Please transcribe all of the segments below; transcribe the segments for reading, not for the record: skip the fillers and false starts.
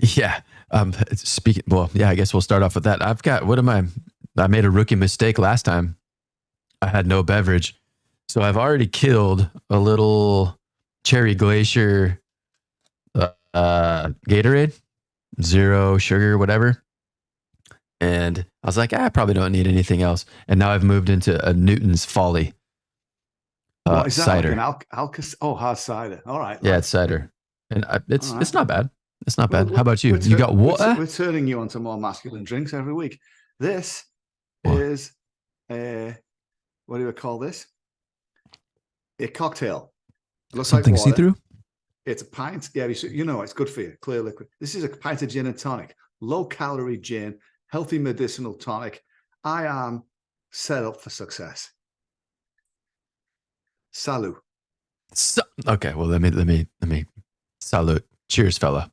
Yeah. Speaking. Well, yeah. I guess we'll start off with that. I've got. What am I? I made a rookie mistake last time. I had no beverage, so I've already killed a little cherry glacier Gatorade, zero sugar, whatever. And I was like, I probably don't need anything else. And now I've moved into a Newton's Folly What is that? cider. Like an hard cider. All right. Yeah, it's cider, and All right. it's not bad. It's not We're, bad. How we're, about you? we're, You tur- got we're, tu- water? we're turning you onto more masculine drinks every week. This What? is what do we call this? A cocktail. It looks Something like water. see-through? It's a pint. Yeah, it's good for you. Clear liquid. This is a pint of gin and tonic. Low calorie gin, healthy medicinal tonic. I am set up for success. Salut. Okay, well let me salute. Cheers, fella.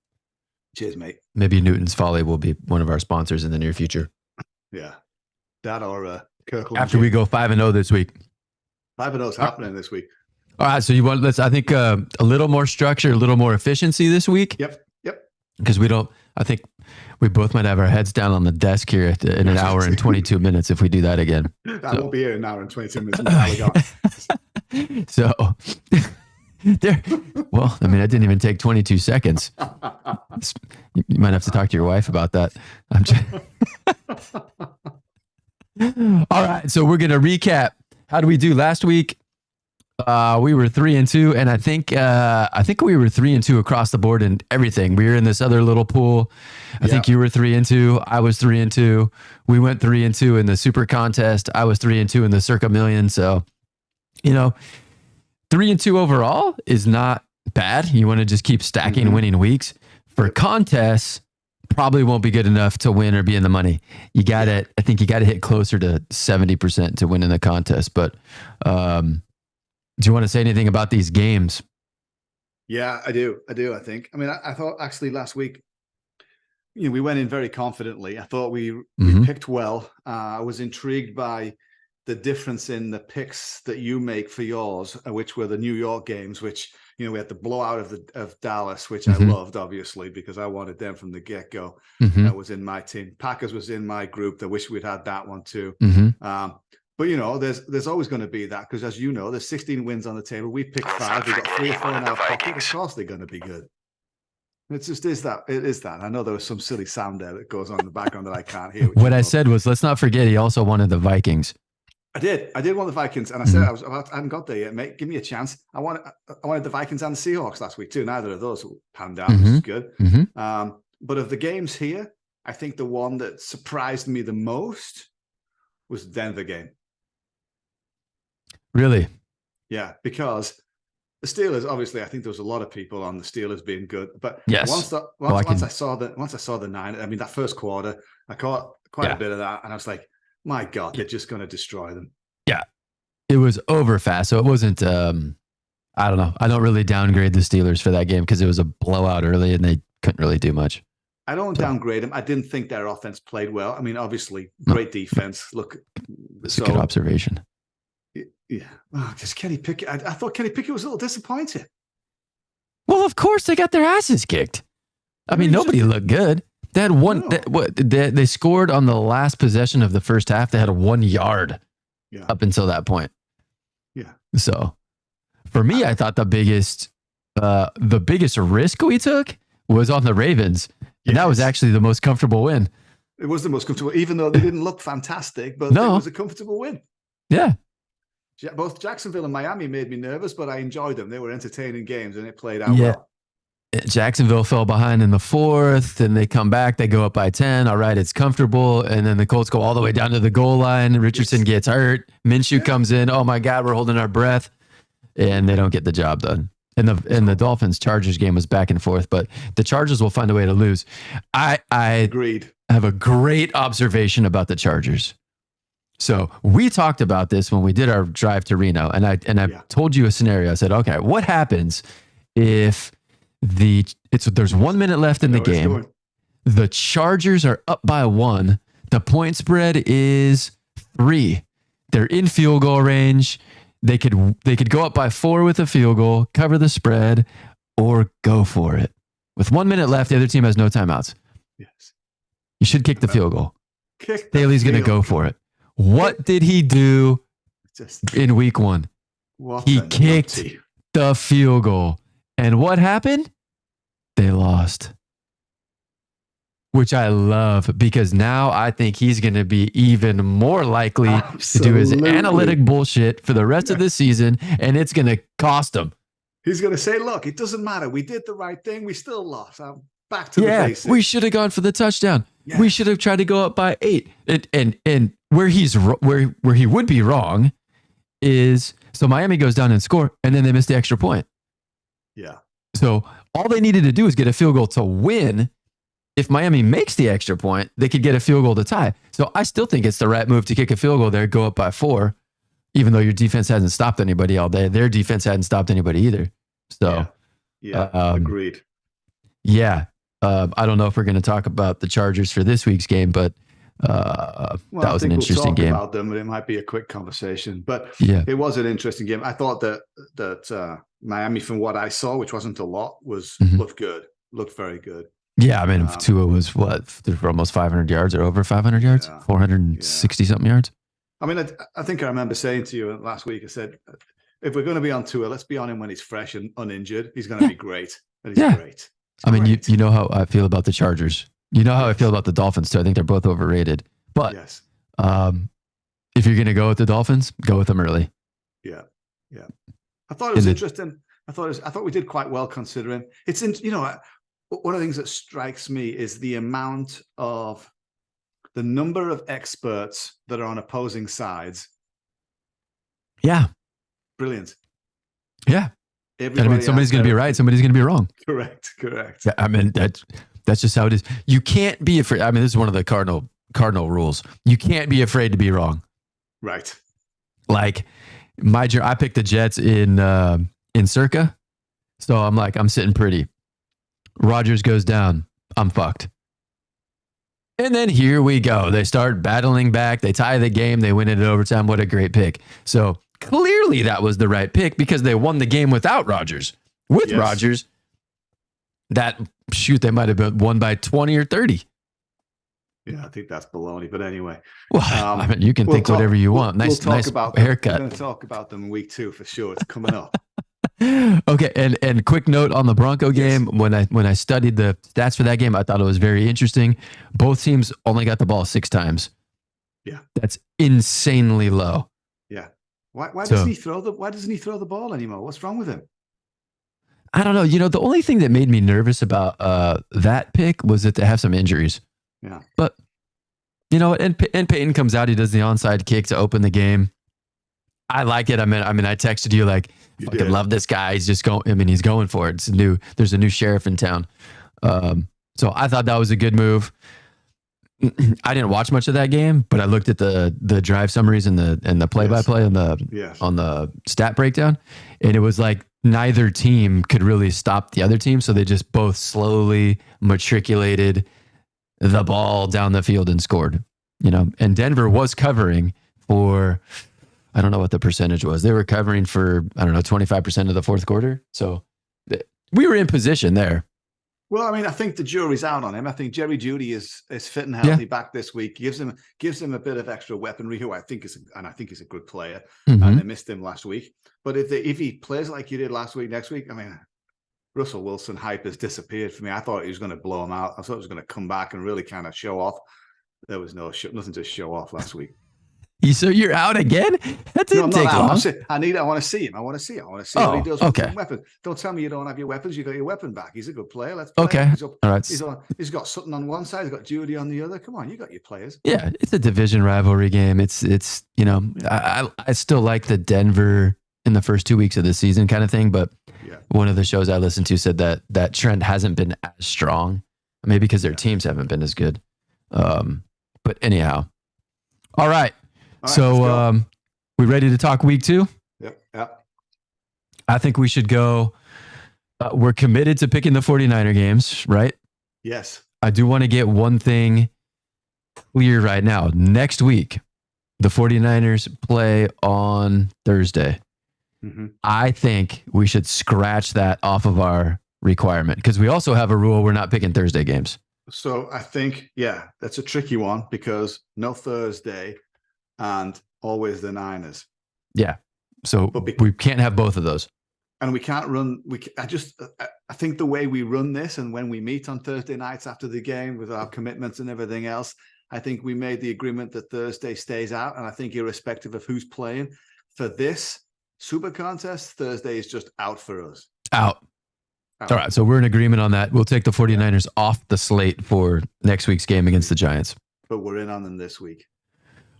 Cheers, mate. Maybe Newton's Folly will be one of our sponsors in the near future. Yeah, that or Kirkland. After we go 5-0 this week. 5-0's happening this week. All right, so you want I think a little more structure, a little more efficiency this week. Yep. Because I think we both might have our heads down on the desk here in an hour and 22 minutes if we do that again. That won't be here in an hour and 22 minutes. So, well, I mean, it didn't even take 22 seconds. You might have to talk to your wife about that. All right, so we're going to recap. How do we do last week? We were 3-2, and I think we were 3-2 across the board in everything. We were in this other little pool. I think you were 3-2. I was 3-2. We went 3-2 in the SuperContest. I was 3-2 in the Circa Million. So, 3-2 overall is not bad. You want to just keep stacking winning weeks. For contests, probably won't be good enough to win or be in the money. I think you got to hit closer to 70% to win in the contest. But do you want to say anything about these games? Yeah, I do. I think. I mean, I thought actually last week, we went in very confidently. I thought we picked well. I was intrigued by the difference in the picks that you make for yours, which were the New York games, which, we had the blowout of Dallas, which I loved, obviously, because I wanted them from the get-go. That was in my team. Packers was in my group. I wish we'd had that one too. But, there's always going to be that because, as you know, there's 16 wins on the table. We picked 5. We've got 3 or 4 in our pocket. Of course they're going to be good. It is that. I know there was some silly sound there that goes on in the background that I can't hear. What I said was, let's not forget, he also wanted the Vikings. I did want the Vikings, and I said I haven't got there yet, mate. Give me a chance. I wanted the Vikings and the Seahawks last week too. Neither of those panned out, which is good. But of the games here, I think the one that surprised me the most was the Denver game. Really? Yeah, because the Steelers, obviously, I think there was a lot of people on the Steelers being good. But yes. once I saw the Niners, I mean, that first quarter, I caught quite a bit of that, and I was like, my God, they're just going to destroy them. Yeah, it was over fast, so it wasn't. I don't know. I don't really downgrade the Steelers for that game because it was a blowout early, and they couldn't really do much. I don't downgrade them. I didn't think their offense played well. I mean, obviously, great defense. Look, it's a good observation. Yeah, just Kenny Pickett. I thought Kenny Pickett was a little disappointed. Well, of course they got their asses kicked. I mean, nobody looked good. They had one. They scored on the last possession of the first half. They had a 1 yard up until that point. Yeah. So, for me, I thought the biggest risk we took was on the Ravens, and that was actually the most comfortable win. It was the most comfortable, even though they didn't look fantastic, but it was a comfortable win. Yeah. Both Jacksonville and Miami made me nervous, but I enjoyed them. They were entertaining games, and it played out well. Jacksonville fell behind in the 4th, and they come back. They go up by 10. All right, it's comfortable. And then the Colts go all the way down to the goal line. Richardson gets hurt. Minshew comes in. Oh, my God, we're holding our breath. And they don't get the job done. And the Dolphins-Chargers game was back and forth, but the Chargers will find a way to lose. I agreed. have a great observation about the Chargers. So we talked about this when we did our drive to Reno, and I told you a scenario. I said, okay, what happens if there's 1 minute left in the game, the Chargers are up by 1, the point spread is 3, they're in field goal range, they could go up by 4 with a field goal, cover the spread, or go for it. With 1 minute left, the other team has no timeouts. Yes. You should kick the field goal. Staley's going to go for it. What did he do in week 1? He kicked the field goal. And what happened? They lost. Which I love, because now I think he's going to be even more likely to do his analytic bullshit for the rest of the season, and it's going to cost him. He's going to say, look, it doesn't matter. We did the right thing. We still lost. I'm back to the basics. We should have gone for the touchdown. Yeah. We should have tried to go up by 8. And where he would be wrong is, so Miami goes down and score, and then they miss the extra point. Yeah. So all they needed to do is get a field goal to win. If Miami makes the extra point, they could get a field goal to tie. So I still think it's the right move to kick a field goal there, go up by 4, even though your defense hasn't stopped anybody all day. Their defense hadn't stopped anybody either. So, agreed. Yeah. I don't know if we're going to talk about the Chargers for this week's game, but that was an interesting game. About them, but it might be a quick conversation. But it was an interesting game. I thought that Miami, from what I saw, which wasn't a lot, looked good. Looked very good. Yeah, I mean, Tua was for almost 500 yards or over 500 yards, 460 something yards. I mean, I think I remember saying to you last week, I said, if we're going to be on Tua, let's be on him when he's fresh and uninjured. He's going to be great. And he's great. I mean, you know how I feel about the Chargers. You know how I feel about the Dolphins too. I think they're both overrated. But if you're going to go with the Dolphins, go with them early. Yeah. I thought it was interesting. I thought we did quite well considering. It's one of the things that strikes me is the number of experts that are on opposing sides. Yeah. Brilliant. Yeah. Somebody's going to be right. Somebody's going to be wrong. Correct. Yeah, I mean, that's just how it is. You can't be afraid. I mean, this is one of the cardinal rules. You can't be afraid to be wrong. Right. Like I picked the Jets in Circa. So I'm sitting pretty. Rodgers goes down. I'm fucked. And then here we go. They start battling back. They tie the game. They win it in overtime. What a great pick. So clearly that was the right pick because they won the game without Rodgers. With Rodgers, they might have been won by 20 or 30. Yeah, I think that's baloney. But anyway. Well, I mean, you can think whatever you want. Nice haircut. We're going to talk about them in week 2 for sure. It's coming up. Okay, and quick note on the Bronco game. When I studied the stats for that game, I thought it was very interesting. Both teams only got the ball 6 times. Yeah, that's insanely low. Yeah, why doesn't he throw the ball anymore? What's wrong with him? I don't know. The only thing that made me nervous about that pick was that they have some injuries. Yeah, but and Peyton comes out. He does the onside kick to open the game. I like it. I mean, I texted you like, fucking love this guy. He's just going. I mean, he's going for it. There's a new sheriff in town. So I thought that was a good move. I didn't watch much of that game, but I looked at the drive summaries and the play-by-play on the stat breakdown, and it was like neither team could really stop the other team, so they just both slowly matriculated the ball down the field and scored. And Denver was covering for, I don't know what the percentage was. They were covering for, 25% of the fourth quarter. So we were in position there. Well, I mean, I think the jury's out on him. I think Jerry Jeudy is fit and healthy back this week. Gives him a bit of extra weaponry. Who I think is a good player. Mm-hmm. And they missed him last week. But if he plays like he did last week, next week, I mean, Russell Wilson hype has disappeared for me. I thought he was going to blow him out. I thought he was going to come back and really kind of show off. There was nothing to show off last week. So you're out again? That didn't take long. I want to see him. I want to see what he does with his weapons. Don't tell me you don't have your weapons. You got your weapon back. He's a good player. Let's play. Okay. All right. He's got Sutton on one side. He's got Jeudy on the other. Come on, you got your players. Yeah, it's a division rivalry game. It's I still like the Denver in the first 2 weeks of the season kind of thing, but one of the shows I listened to said that trend hasn't been as strong. Maybe because their teams haven't been as good. But anyhow, all right. So we ready to talk week 2? Yep. I think we should go. We're committed to picking the 49er games, right? Yes. I do want to get one thing clear right now. Next week, the 49ers play on Thursday. Mm-hmm. I think we should scratch that off of our requirement? Because we also have a rule we're not picking Thursday games. So I think, that's a tricky one because no Thursday and always the Niners. Yeah. So we can't have both of those. And we can't run. I think the way we run this and when we meet on Thursday nights after the game with our commitments and everything else, I think we made the agreement that Thursday stays out. And I think irrespective of who's playing for this Super Contest, Thursday is just out for us. Out. All right. So we're in agreement on that. We'll take the 49ers off the slate for next week's game against the Giants. But we're in on them this week.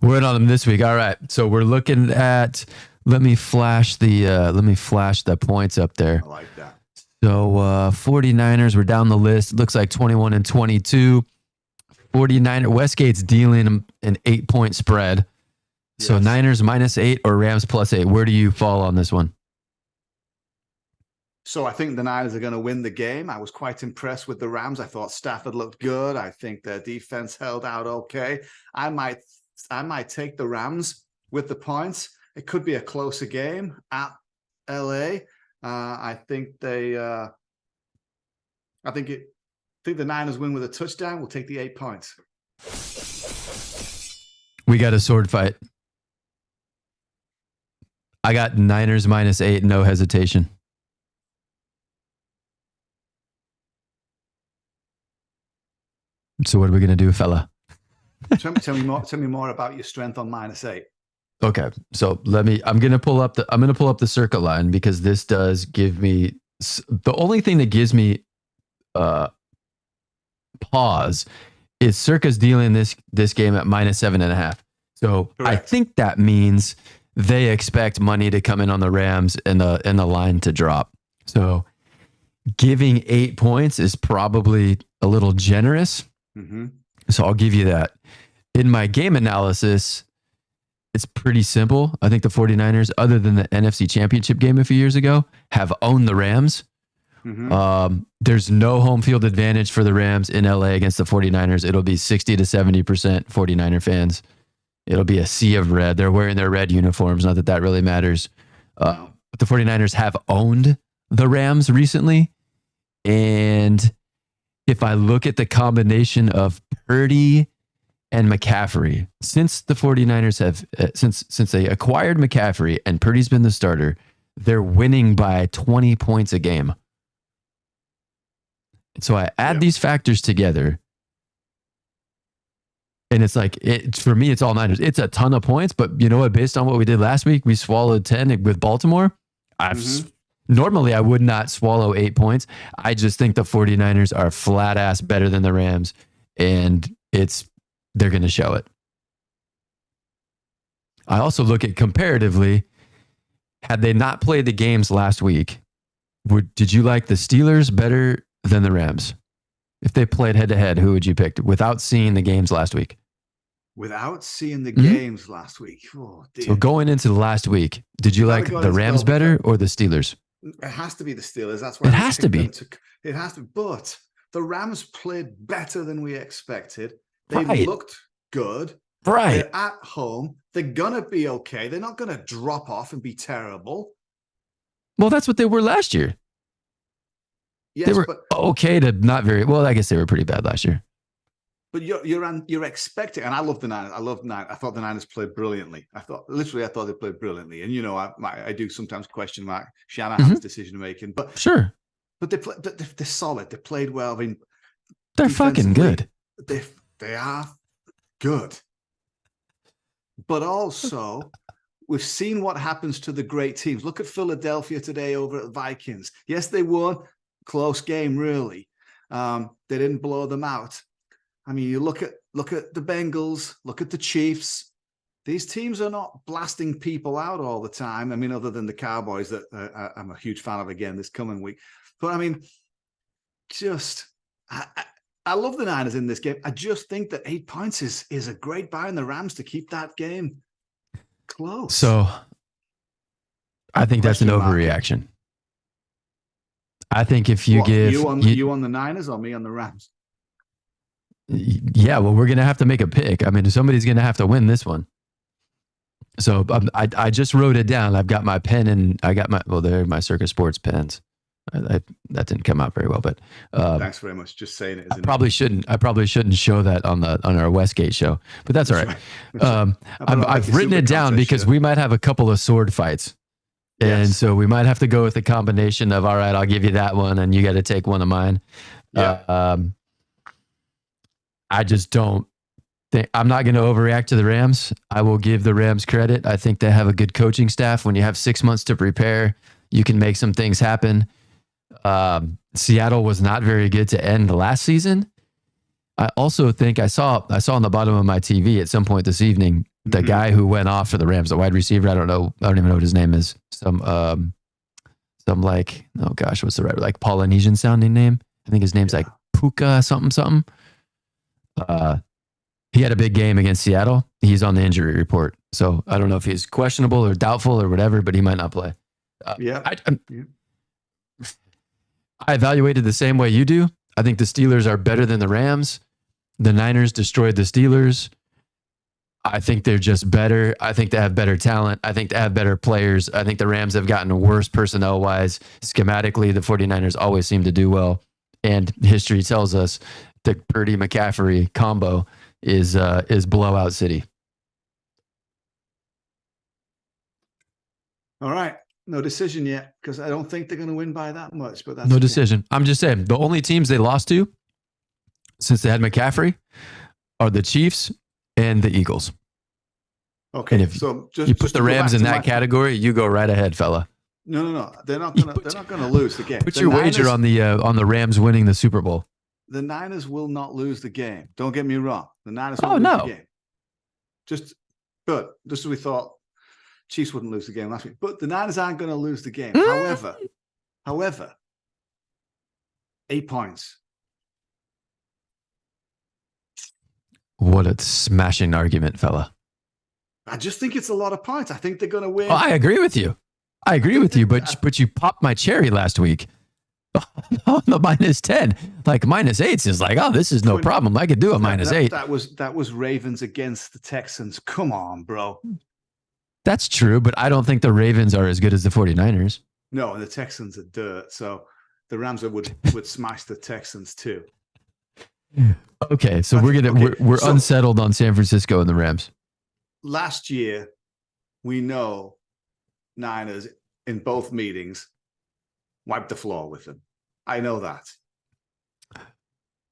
We're in on them this week. All right. So we're looking at, let me flash the points up there. I like that. So 49ers, we're down the list. It looks like 21-22. 49ers, Westgate's dealing an 8-point spread. Yes. So Niners -8 or Rams +8. Where do you fall on this one? So I think the Niners are going to win the game. I was quite impressed with the Rams. I thought Stafford looked good. I think their defense held out okay. I might take the Rams with the points. It could be a closer game at LA. I think the Niners win with a touchdown. We'll take the 8 points. We got a sword fight. I got Niners -8, no hesitation. So what are we going to do, fella? Tell me more about your strength on -8. Okay. So I'm going to pull up the circuit line because this does give me the only thing that gives me pause is Circa's dealing this game at -7.5. So correct. I think that means they expect money to come in on the Rams and the line to drop. So giving 8 points is probably a little generous. Mm-hmm. So I'll give you that. In my game analysis, it's pretty simple. I think the 49ers, other than the NFC Championship game a few years ago, have owned the Rams. Mm-hmm. There's no home field advantage for the Rams in LA against the 49ers. It'll be 60 to 70% 49er fans. It'll be a sea of red. They're wearing their red uniforms. Not that that really matters. But the 49ers have owned the Rams recently. And if I look at the combination of Purdy and McCaffrey, since the 49ers have, since they acquired McCaffrey and Purdy's been the starter, they're winning by 20 points a game. So I add these factors together, and it's like, for me, it's all Niners. It's a ton of points, but you know what? Based on what we did last week, we swallowed 10 with Baltimore. Normally, I would not swallow 8 points. I just think the 49ers are flat ass better than the Rams, and they're going to show it. I also look at comparatively, had they not played the games last week, did you like the Steelers better than the Rams? If they played head to head, who would you pick without seeing the games last week? Without seeing the games last week. Oh, dear. So going into the last week, did you like the Rams better or the Steelers? It has to be the Steelers. That's why it has to be. It has to. But the Rams played better than we expected. They looked good. Right. They're at home. They're gonna be okay. They're not gonna drop off and be terrible. Well, that's what they were last year. Yes, they were okay to not very well. I guess they were pretty bad last year. But you're expecting, and I love the Niners. I thought the Niners played brilliantly. I thought they played brilliantly. And I do sometimes question Mark Shanahan's decision making, but sure. But they're solid. They played well. I mean, they're fucking good. They are good. But also, we've seen what happens to the great teams. Look at Philadelphia today over at the Vikings. Yes, they won. Close game, really. They didn't blow them out. I mean, you look at the Bengals, look at the Chiefs. These teams are not blasting people out all the time. I mean, other than the Cowboys that I'm a huge fan of again this coming week. But I mean, I love the Niners in this game. I just think that 8 points is a great buy in the Rams to keep that game close. So I think that's an overreaction. I think if you you on the Niners or me on the Rams? Yeah, well, we're going to have to make a pick. I mean, somebody's going to have to win this one. So I just wrote it down. I've got my pen and they're my Circa Sports pens. That didn't come out very well, but thanks very much. Just saying it. I probably shouldn't show that on our Westgate show, but that's all right. I've written it down because we might have a couple of sword fights. And so we might have to go with a combination of, all right, I'll give you that one and you got to take one of mine. Yeah. I just don't think, I'm not going to overreact to the Rams. I will give the Rams credit. I think they have a good coaching staff. When you have 6 months to prepare, you can make some things happen. Seattle was not very good to end the last season. I also think I saw on the bottom of my TV at some point this evening, the guy who went off for the Rams, the wide receiver. I don't even know what his name is. Some like, oh gosh, what's the right, like Polynesian sounding name? I think his name's like Puka something. He had a big game against Seattle. He's on the injury report. So I don't know if he's questionable or doubtful or whatever, but he might not play. I evaluated the same way you do. I think the Steelers are better than the Rams. The Niners destroyed the Steelers. I think they're just better. I think they have better talent. I think they have better players. I think the Rams have gotten worse personnel-wise. Schematically, the 49ers always seem to do well. And history tells us the Purdy-McCaffrey combo is blowout city. All right. No decision yet, because I don't think they're going to win by that much. But that's no decision. I'm just saying, the only teams they lost to since they had McCaffrey are the Chiefs and the Eagles. Okay, and if so you put the Rams in that category, you go right ahead, fella. No. They're not going to lose the game. Put your wager on the Rams winning the Super Bowl. The Niners will not lose the game. Don't get me wrong. The Niners will lose the game. But just as we thought, Chiefs wouldn't lose the game last week. But the Niners aren't going to lose the game. However, 8 points. What a smashing argument, fella. I just think it's a lot of points. I think they're going to win. Oh, I agree with you. But you popped my cherry last week on the -10. Like -8 is like, oh, this is no problem. I could do a -8. That was Ravens against the Texans. Come on, bro. That's true, but I don't think the Ravens are as good as the 49ers. No, and the Texans are dirt. So the Rams would smash the Texans too. Okay, so we're unsettled on San Francisco and the Rams. Last year, we know Niners in both meetings wiped the floor with them. I know that.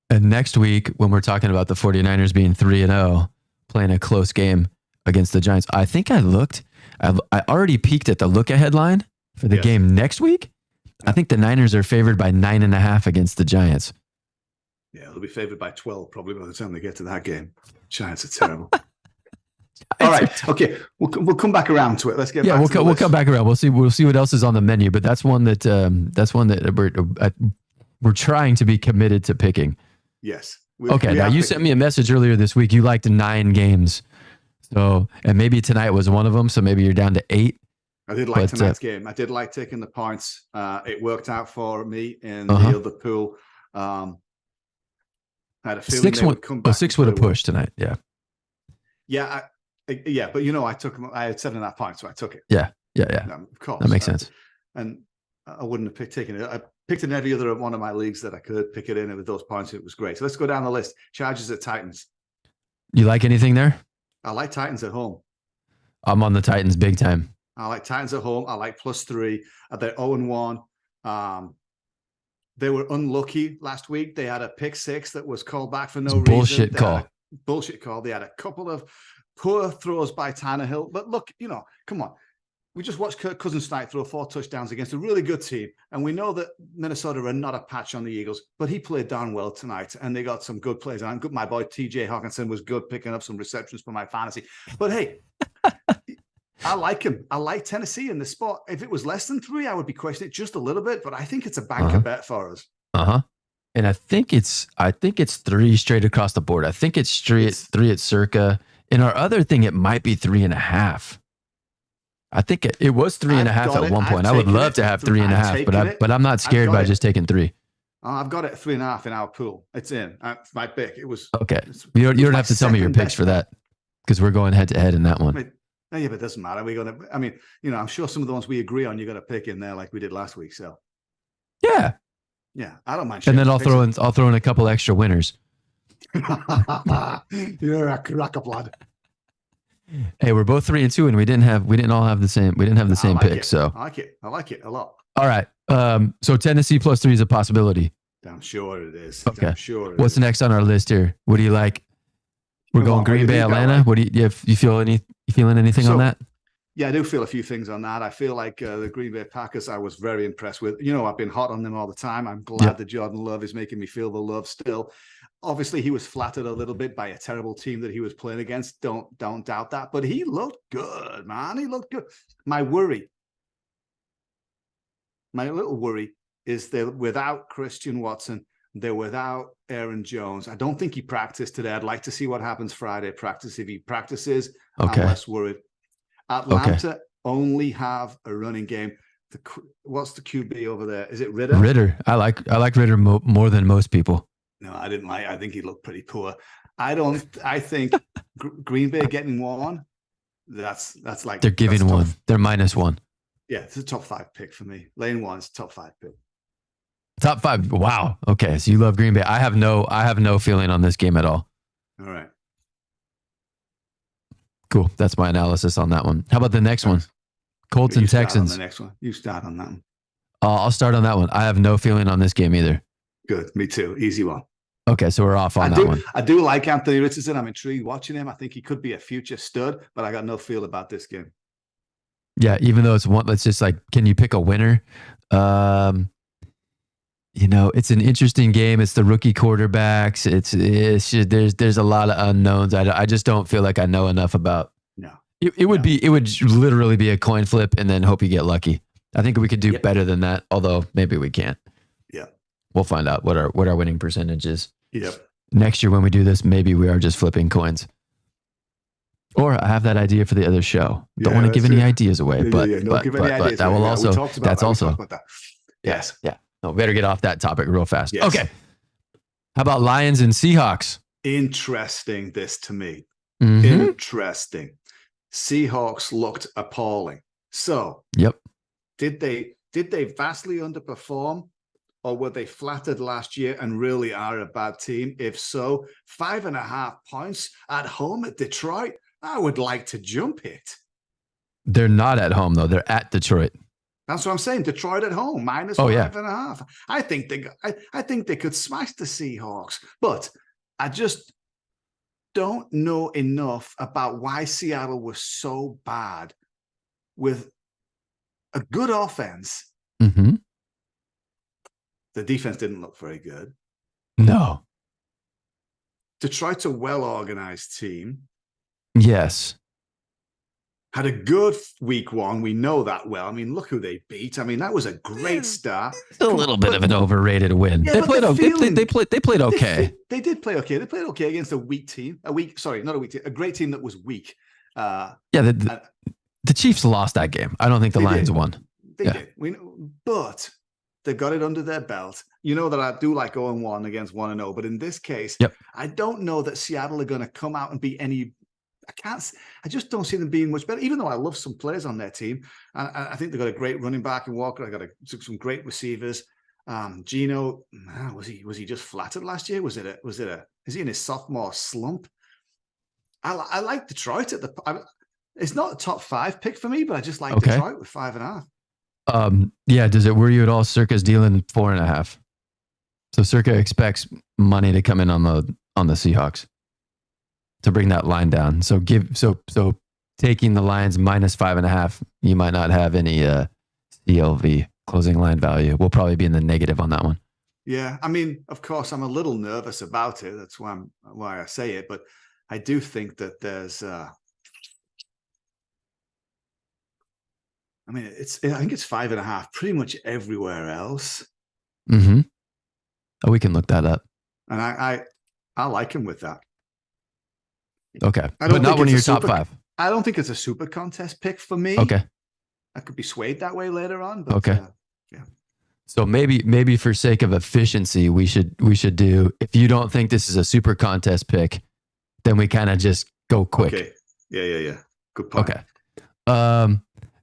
And next week, when we're talking about the 49ers being 3-0, playing a close game against the Giants, I think I already peeked at the look-ahead line for the game next week. I think the Niners are favored by 9.5 against the Giants. Yeah, they'll be favored by 12 probably by the time they get to that game. Giants are terrible. All right, okay, we'll come back around to it. Let's get back. We'll come back around. We'll see what else is on the menu. But that's one that we're trying to be committed to picking. Yes. Now you sent me a message earlier this week. You liked 9 games. So, and maybe tonight was one of them. So maybe you're down to 8. I did like tonight's game. I did like taking the points. It worked out for me in the other pool. I had a feeling they would come back. 6 would have pushed tonight. Yeah. Yeah. But I had 7.5 points, so I took it. Yeah. Of course. That makes sense. And I wouldn't have taken it. I picked in every other one of my leagues that I could pick it in, and with those points, it was great. So let's go down the list. Chargers at Titans. You like anything there? I like Titans at home. I'm on the Titans big time. I like Titans at home. I like +3. They're 0-1. They were unlucky last week. They had a pick 6 that was called back for no reason. Bullshit call. They had a couple of poor throws by Tannehill. But look, come on. We just watched Kirk Cousins tonight throw 4 touchdowns against a really good team. And we know that Minnesota are not a patch on the Eagles, but he played darn well tonight. And they got some good plays. And my boy TJ Hawkinson was good picking up some receptions for my fantasy. But hey, I like him. I like Tennessee in this spot. If it was less than 3, I would be questioning it just a little bit, but I think it's a banker bet for us. And I think it's 3 straight across the board. I think it's 3 at Circa. In our other thing, it might be 3.5. I think it was 3.5 at one point. I would love to have 3.5, but I'm not scared by just taking 3. I've got it at 3.5 in our pool. It's in. My pick. It was okay. You don't have to tell me your picks for that because we're going head to head in that one. Yeah, but it doesn't matter. I'm sure some of the ones we agree on, you're going to pick in there like we did last week. So Yeah. Yeah, I don't mind. And then I'll throw in a couple extra winners. You're a crack-up lad. Hey, we're both 3-2, and we didn't all have the same pick. So I like it a lot. All right. So Tennessee +3 is a possibility. Damn sure it is. Okay. Damn sure. What's next on our list here? What do you like? We're going Green Bay, Atlanta. Like? What do you feeling anything on that? Yeah, I do feel a few things on that. I feel like the Green Bay Packers, I was very impressed with. I've been hot on them all the time. I'm glad that Jordan Love is making me feel the love still. Obviously, he was flattered a little bit by a terrible team that he was playing against. Don't doubt that. But he looked good, man. He looked good. My little worry is they're without Christian Watson. They're without Aaron Jones. I don't think he practiced today. I'd like to see what happens Friday practice. If he practices, I'm less worried. Atlanta only have a running game. What's the QB over there? Is it Ridder? Ridder. I like Ridder more than most people. No, I didn't like. I think he looked pretty poor. I think Green Bay getting one. That's like they're giving one. They're -1. Yeah, it's a top 5 pick for me. Lane 1's top 5 pick. Top 5. Wow. Okay, so you love Green Bay. I have no feeling on this game at all. All right. Cool. That's my analysis on that one. How about the next one? Colts and Texans. On the next one. You start on that one. I'll start on that one. I have no feeling on this game either. Good. Me too. Easy one. Okay, so we're off on that one. I do like Anthony Richardson. I'm intrigued watching him. I think he could be a future stud, but I got no feel about this game. Yeah, even though it's one, let's just like, can you pick a winner? It's an interesting game. It's the rookie quarterbacks. It's just, there's a lot of unknowns. I just don't feel like I know enough about. No, it would literally be a coin flip and then hope you get lucky. I think we could do better than that, although maybe we can't. Yeah, we'll find out what our winning percentage is. Yep. Next year when we do this, maybe we are just flipping coins. Or I have that idea for the other show. Don't want to give any ideas away, but that will also. That's also. Yes. Yeah. No, better get off that topic real fast. Yes. Okay. How about Lions and Seahawks? Interesting. This to me. Mm-hmm. Interesting. Seahawks looked appalling. So. Yep. Did they vastly underperform? Or were they flattered last year and really are a bad team? If so, 5.5 points at home at Detroit. I would like to jump it. They're not at home though. They're at Detroit. That's what I'm saying. Detroit at home, -5.5. I think they could smash the Seahawks, but I just don't know enough about why Seattle was so bad with a good offense. Mm-hmm. The defense didn't look very good. No. Detroit's a well-organized team. Yes. Had a good week 1. We know that well. I mean, look who they beat. I mean, that was a great start. A little bit of an overrated win. Yeah, they played okay. They did play okay. They played okay against a weak team. A great team that was weak. The Chiefs lost that game. I don't think the Lions won. They did. But they got it under their belt. You know that I do like 0-1 against 1-0, but in this case, I don't know that Seattle are going to come out and be any. I just don't see them being much better, even though I love some players on their team. I think they've got a great running back in Walker. I got some great receivers. Gino, was he just flattered last year? Is he in his sophomore slump? I like Detroit it's not a top 5 pick for me, but I just like Detroit with 5.5. Does it worry you at all? Circa's dealing 4.5. So Circa expects money to come in on the Seahawks to bring that line down. So taking the Lions -5.5, you might not have any CLV, closing line value. We'll probably be in the negative on that one. Yeah, I mean, of course, I'm a little nervous about it. That's why I say it. But I do think that there's. I think it's 5.5 pretty much everywhere else. Mm-hmm. Oh, we can look that up. And I like him with that. Okay, but not one of your top 5. I don't think it's a super contest pick for me. Okay, I could be swayed that way later on. But, okay, yeah. So maybe for sake of efficiency, we should do. If you don't think this is a super contest pick, then we kind of just go quick. Okay. Yeah. Good point. Okay.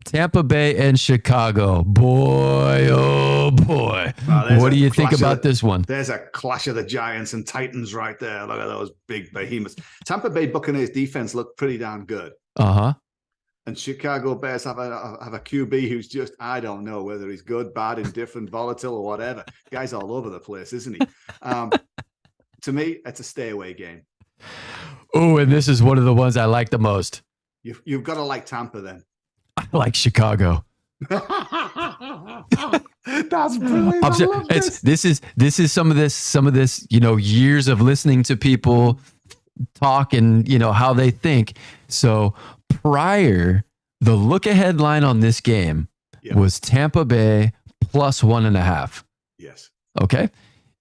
Tampa Bay and Chicago. Boy, oh boy. What do you think about this one? There's a clash of the Giants and Titans right there. Look at those big behemoths. Tampa Bay Buccaneers defense looked pretty damn good. Uh-huh. And Chicago Bears have a QB who's just, I don't know whether he's good, bad, indifferent, volatile, or whatever. The guy's all over the place, isn't he? To me, it's a stay away game. Oh, and this is one of the ones I like the most. You've got to like Tampa then. I like Chicago. That's brilliant. This is some of this, years of listening to people talk and how they think. So prior, the look ahead line on this game was Tampa Bay plus 1.5. Yes. Okay.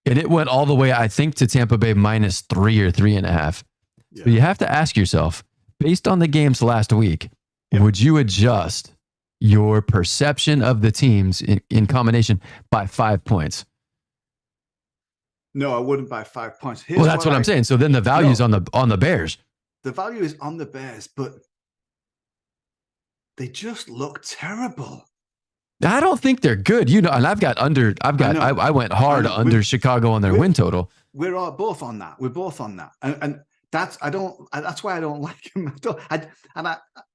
And it went all the way, I think, to Tampa Bay -3 or 3.5. Yeah. So you have to ask yourself, based on the games last week, would you adjust your perception of the teams in combination by 5 points? No, I wouldn't by 5 points. Well, that's what I'm saying. So then the value is on the Bears. The value is on the Bears, but they just look terrible. I don't think they're good. And I went hard under Chicago on their win total. We're all both on that. We're both on that. And that's why I don't like them.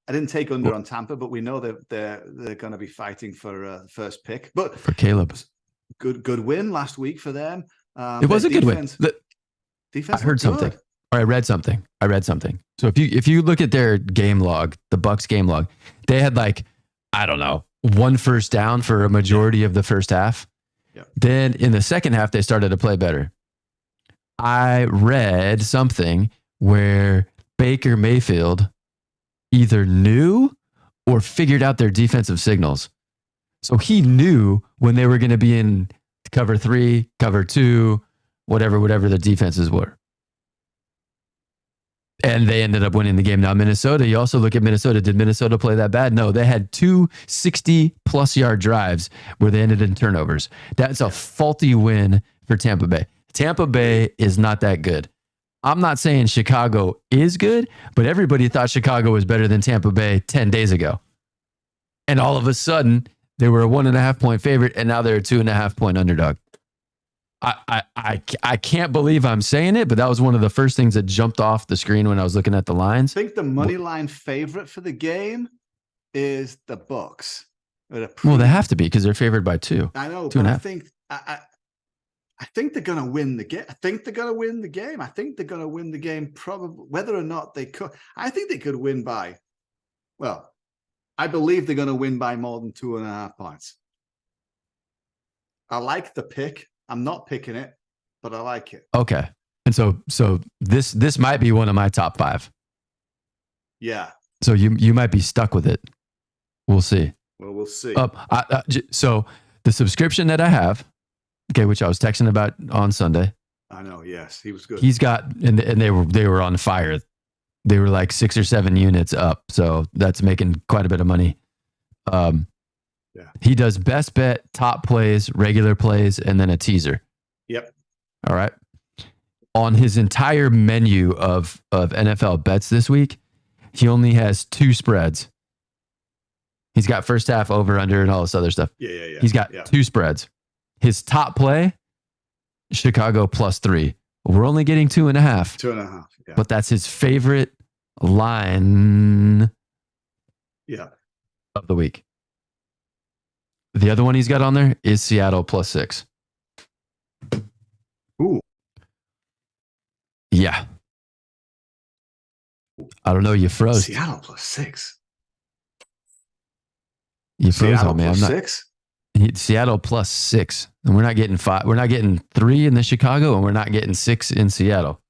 I didn't take under on Tampa, but we know that they're going to be fighting for first pick. But for Caleb, good win last week for them. It was a good win. Defense. I heard something, or I read something. So if you look at their game log, the Bucs game log, they had I don't know, 1 first down for a majority of the first half. Yeah. Then in the second half, they started to play better. I read something where Baker Mayfield either knew or figured out their defensive signals. So he knew when they were going to be in cover 3, cover 2, whatever the defenses were. And they ended up winning the game. Now, Minnesota, you also look at Minnesota. Did Minnesota play that bad? No, they had 2 60-plus yard drives where they ended in turnovers. That's a faulty win for Tampa Bay. Tampa Bay is not that good. I'm not saying Chicago is good, but everybody thought Chicago was better than Tampa Bay 10 days ago. And all of a sudden, they were a 1.5 point favorite, and now they're a 2.5 point underdog. I can't believe I'm saying it, but that was one of the first things that jumped off the screen when I was looking at the lines. I think the money line favorite for the game is the Bucs. Well, they have to be because they're favored by 2. I know, 2.5. But I think they're going to win the game. I think they're going to win the game probably, whether or not they could. I think they could win by, I believe they're going to win by more than 2.5 points. I like the pick. I'm not picking it, but I like it. Okay. And so this might be one of my top 5. Yeah. So you might be stuck with it. We'll see. Well, we'll see. So the subscription that I have, which I was texting about on Sunday. I know. Yes, he was good. He's got, and they were on fire. They were like 6 or 7 units up. So that's making quite a bit of money. Yeah. He does best bet, top plays, regular plays, and then a teaser. Yep. All right. On his entire menu of NFL bets this week, he only has 2 spreads. He's got first half over, under, and all this other stuff. Yeah. He's got 2 spreads. His top play, Chicago +3. We're only getting 2.5. 2.5. Yeah. But that's his favorite line of the week. The other one he's got on there is Seattle +6. Ooh. Yeah. I don't know. You froze. Seattle +6. You froze on me. I'm not. +6? Seattle +6. And we're not getting 5. We're not getting 3 in the Chicago, and we're not getting 6 in Seattle.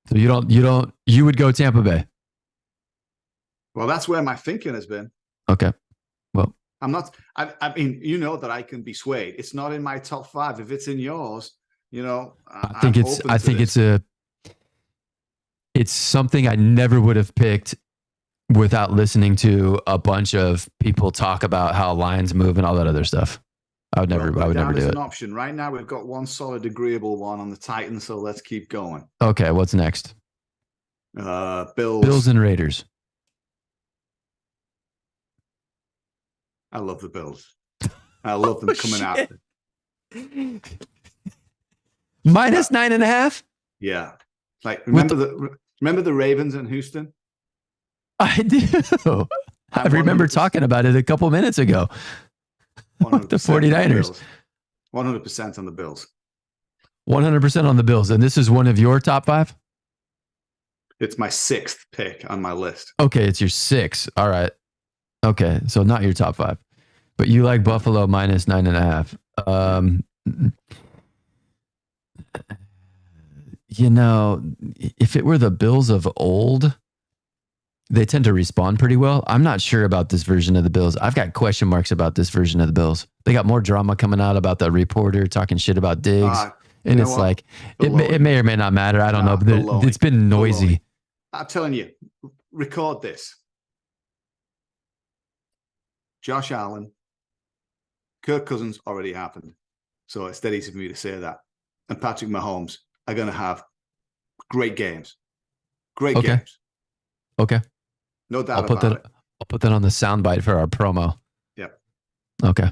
So you would go Tampa Bay. Well, that's where my thinking has been. Okay. Well, I'm not, I mean, that I can be swayed. It's not in my top 5. If it's in yours, I think it's something I never would have picked without listening to a bunch of people talk about how lines move and all that other stuff. I would never do it. An option right now. We've got one solid agreeable one on the Titans, so let's keep going. Okay, what's next? Bills and Raiders. I love the Bills. I love them coming out. Minus 9.5. Yeah, like remember the Ravens in Houston? I do. I remember talking about it a couple minutes ago. The 49ers. 100% on the Bills. 100% on the Bills. And this is one of your top 5? It's my 6th pick on my list. Okay, it's your 6. All right. Okay, so not your top 5. But you like Buffalo minus 9.5. You know, if it were the Bills of old, they tend to respond pretty well. I'm not sure about this version of the Bills. I've got question marks about this version of the Bills. They got more drama coming out about the reporter talking shit about Diggs. And it's like, it may or may not matter. I don't know. But it's been noisy. I'm telling you, record this. Josh Allen, Kirk Cousins already happened. So it's dead easy for me to say that. And Patrick Mahomes are going to have great games. Great games. Okay. No doubt about it. I'll put that on the soundbite for our promo. Yep. Okay.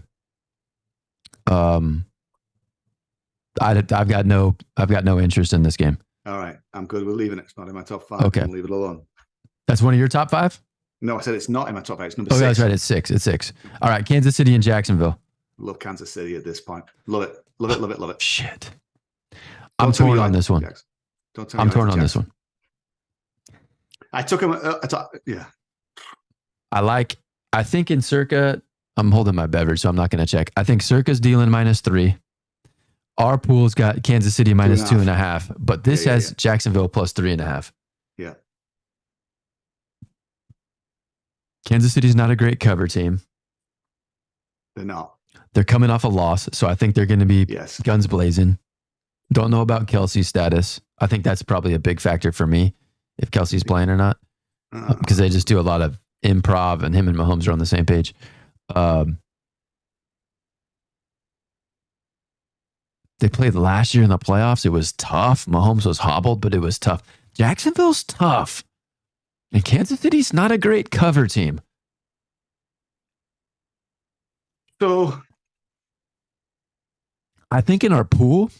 I've got no interest in this game. All right. I'm good with leaving it. It's not in my top 5. Okay. I'll leave it alone. That's one of your top 5? No, I said it's not in my top 5. It's number 6. That's right. It's 6. It's 6. All right. Kansas City and Jacksonville. Love Kansas City at this point. Love it. Love it. Love it. Love it. Shit. I'm torn on this one. Don't tell me I'm torn on this one. I took him. Yeah. I think in Circa, I'm holding my beverage, so I'm not going to check. I think Circa's dealing minus 3. Our pool's got Kansas City minus 2.5, but this has Jacksonville plus 3.5. Yeah. Kansas City's not a great cover team. They're not. They're coming off a loss, so I think they're going to be guns blazing. Don't know about Kelsey's status. I think that's probably a big factor for me, if Kelsey's playing or not, because they just do a lot of improv, and him and Mahomes are on the same page. They played last year in the playoffs. It was tough. Mahomes was hobbled, but it was tough. Jacksonville's tough. And Kansas City's not a great cover team. So I think in our pool,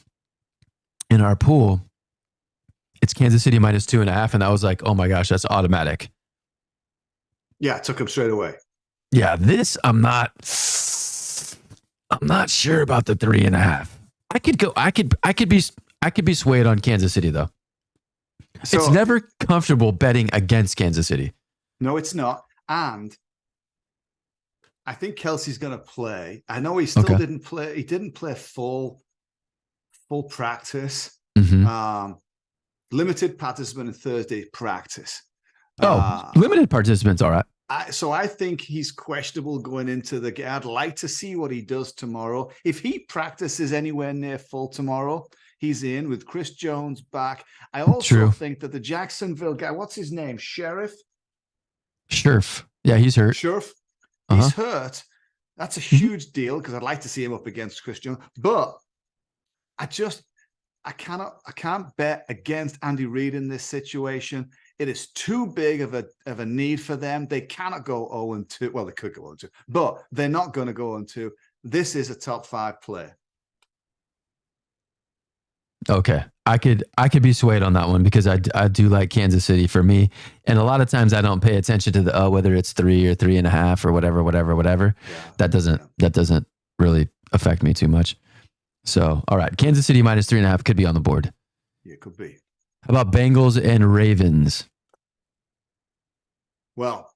it's Kansas City minus 2.5. And I was like, oh my gosh, that's automatic. Yeah, I took him straight away. Yeah, this I'm not sure about the 3.5. I could be swayed on Kansas City though. So, it's never comfortable betting against Kansas City. No, it's not. And I think Kelsey's going to play. I know he still didn't play. He didn't play full practice. Mm-hmm. Limited participant in Thursday practice. Limited participants, all right. So I think he's questionable going into the game. I'd like to see what he does tomorrow. If he practices anywhere near full tomorrow, he's in with Chris Jones back. I also think that the Jacksonville guy, what's his name? Scherf. Yeah, he's hurt. Scherf. He's hurt. That's a huge deal because I'd like to see him up against Chris Jones. But I can't bet against Andy Reid in this situation. It is too big of a need for them. They cannot go 0-2. Well, they could go 0-2, but they're not going to go 0-2. This is a top 5 play. Okay. I could be swayed on that one because I do like Kansas City for me. And a lot of times I don't pay attention to whether it's 3 or 3.5 or whatever. Yeah. That doesn't really affect me too much. So, all right. Kansas City minus 3.5 could be on the board. Yeah, it could be. How about Bengals and Ravens? Well,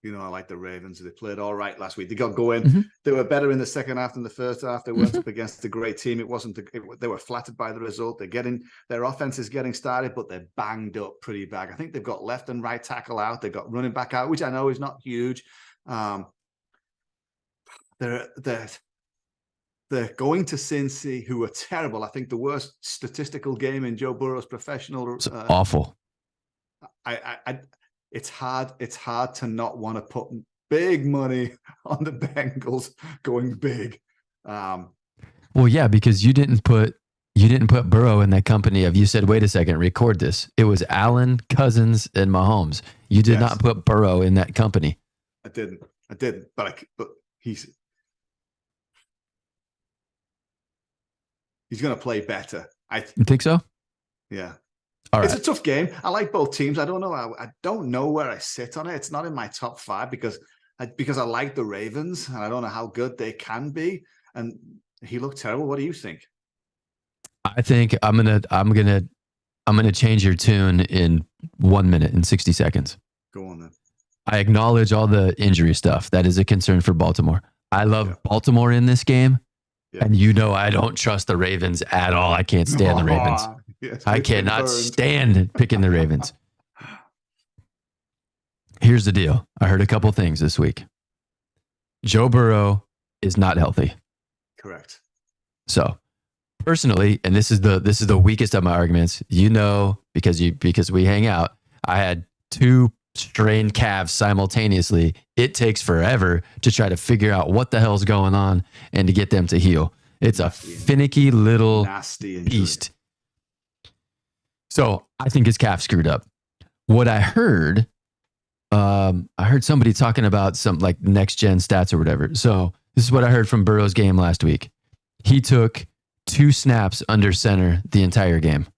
I like the Ravens. They played all right last week. They got going. Mm-hmm. They were better in the second half than the first half. They weren't up against a great team. They were flattered by the result. Their offense is getting started, but they're banged up pretty bad. I think they've got left and right tackle out. They've got running back out, which I know is not huge. They're going to Cincy, who are terrible. I think the worst statistical game in Joe Burrow's professional. It's awful. It's hard to not want to put big money on the Bengals going big. Well, yeah, because you didn't put Burrow in that company of, you said, wait a second, record this. It was Allen, Cousins, and Mahomes. You did not put Burrow in that company. I didn't. But he's going to play better. You think so? Yeah. All right. It's a tough game. I like both teams. I don't know. I don't know where I sit on it. It's not in my top 5 because I like the Ravens and I don't know how good they can be. And he looked terrible. What do you think? I think I'm gonna change your tune in 1 minute and 60 seconds. Go on then. I acknowledge all the injury stuff. That is a concern for Baltimore. I love Baltimore in this game. Yeah. And I don't trust the Ravens at all. I can't stand the Ravens. Yes, I cannot stand picking the Ravens. Here's the deal. I heard a couple things this week. Joe Burrow is not healthy. Correct. So personally, and this is the weakest of my arguments, because we hang out, I had 2 strained calves simultaneously. It takes forever to try to figure out what the hell's going on and to get them to heal. It's a finicky little nasty beast. So I think his calf screwed up. What I heard somebody talking about some like next gen stats or whatever. So this is what I heard from Burrow's game last week. He took 2 snaps under center the entire game.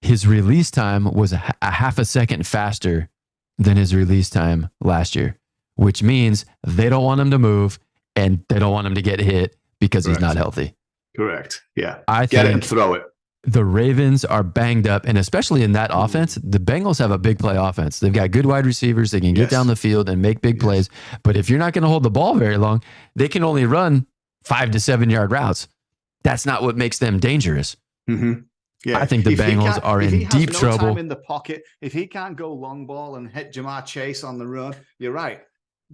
His release time was a half a second faster than his release time last year, which means they don't want him to move and they don't want him to get hit because he's not healthy. Correct. Yeah. I get it and throw it. The Ravens are banged up, and especially in that offense, the Bengals have a big play offense. They've got good wide receivers. They can get down the field and make big plays. But if you're not going to hold the ball very long, they can only run 5 to 7 yard routes. That's not what makes them dangerous. Mm-hmm. Yeah. I think the Bengals are in deep trouble. Time in the pocket, if he can't go long ball and hit Jamar Chase on the run, you're right.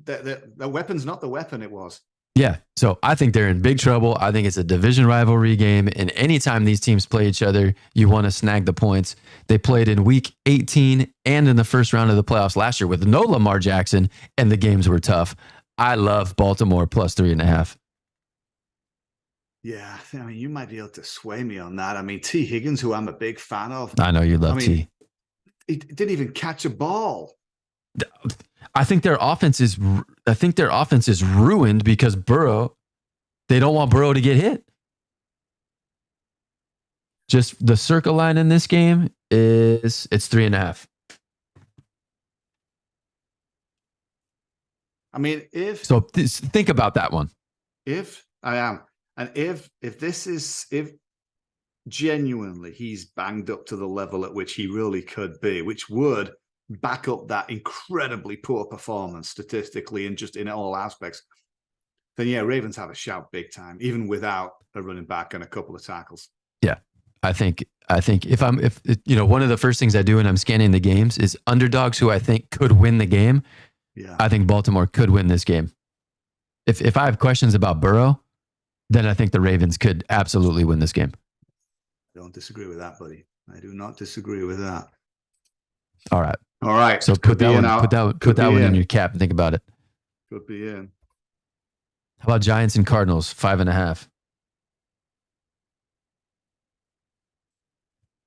The weapon's not the weapon it was. Yeah. So I think they're in big trouble. I think it's a division rivalry game. And anytime these teams play each other, you want to snag the points. They played in week 18 and in the first round of the playoffs last year with no Lamar Jackson, and the games were tough. I love Baltimore plus 3.5. Yeah. I mean, you might be able to sway me on that. I mean, T. Higgins, who I'm a big fan of. I know you love T. He didn't even catch a ball. I think their offense is ruined because they don't want Burrow to get hit. Just the circle line in this game it's 3.5. I mean, think about that one. If genuinely he's banged up to the level at which he really could be, which would back up that incredibly poor performance statistically and just in all aspects, then Ravens have a shout big time, even without a running back and a couple of tackles. Yeah. I think if one of the first things I do when I'm scanning the games is underdogs who I think could win the game. Yeah. I think Baltimore could win this game. If I have questions about Burrow, then I think the Ravens could absolutely win this game. I don't disagree with that, buddy. I do not disagree with that. All right. All right. So put that one in your cap and think about it. Could be in. How about Giants and Cardinals, 5.5?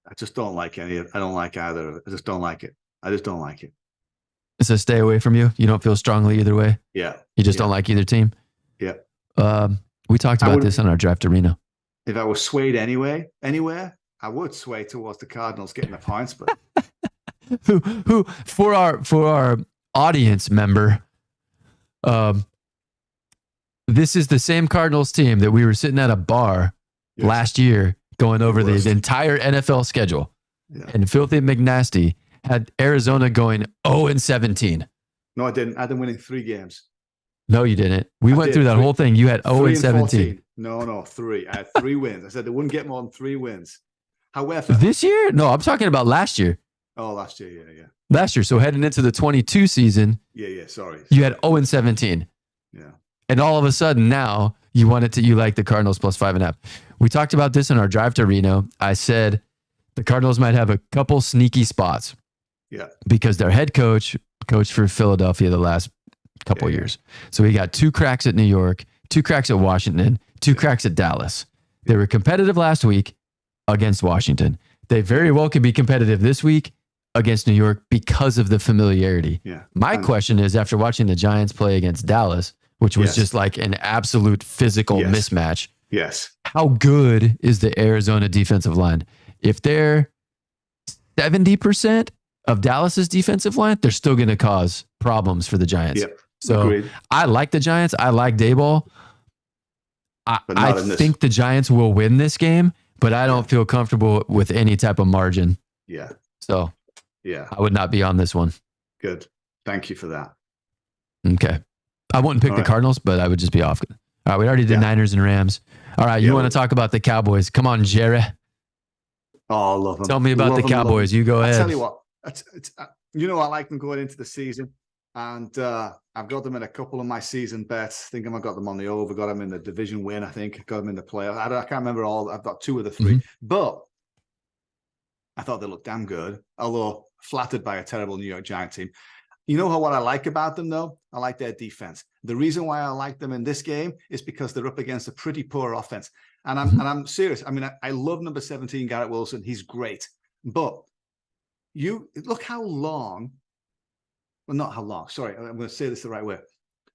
I just don't like any of it. I don't like either of it. I just don't like it. It's a stay away from you? You don't feel strongly either way? Yeah. You just don't like either team? Yeah. We talked about this on our Draft Arena. If I was swayed anywhere, I would sway towards the Cardinals getting the points, but who for our audience member, this is the same Cardinals team that we were sitting at a bar last year going over the entire NFL schedule. Yeah. And Philthy McNasty had Arizona going 0-17. No, I didn't. I had them winning 3 games. No, you didn't. We went through that whole thing. You had 0-17. No, 3. I had 3 wins. I said they wouldn't get more than 3 wins. However, this year? No, I'm talking about last year. Oh, last year, yeah. Last year. So heading into the 22 season. Yeah, sorry. You had 0-17. Yeah. And all of a sudden now you like the Cardinals plus 5.5. We talked about this in our drive to Reno. I said the Cardinals might have a couple sneaky spots. Yeah. Because their head coach for Philadelphia the last couple years. So he got 2 cracks at New York, 2 cracks at Washington, 2 cracks at Dallas. They were competitive last week against Washington. They very well could be competitive this week against New York because of the familiarity. Yeah. My question is, after watching the Giants play against Dallas, which was just like an absolute physical mismatch. Yes. How good is the Arizona defensive line? If they're 70% of Dallas's defensive line, they're still going to cause problems for the Giants. Yep. So Agreed. I like the Giants. I like Dayball. I think the Giants will win this game, but I don't feel comfortable with any type of margin. Yeah. So yeah, I would not be on this one. Good. Thank you for that. Okay. I wouldn't pick the Cardinals, but I would just be off. All right. We already did Niners and Rams. All right. You want to talk about the Cowboys? Come on, Jerry. Oh, I love them. Tell me about the Cowboys. You go ahead. I tell you what, I like them going into the season. And I've got them in a couple of my season bets. I think I've got them on the over, got them in the division win, I think. Got them in the playoff. I can't remember all. I've got 2 of the 3. Mm-hmm. But I thought they looked damn good, although flattered by a terrible New York Giants team. You know what I like about them, though? I like their defense. The reason why I like them in this game is because they're up against a pretty poor offense. And I'm serious. I mean, I love number 17, Garrett Wilson. He's great. But you look how long... Well, not how long. Sorry, I'm going to say this the right way.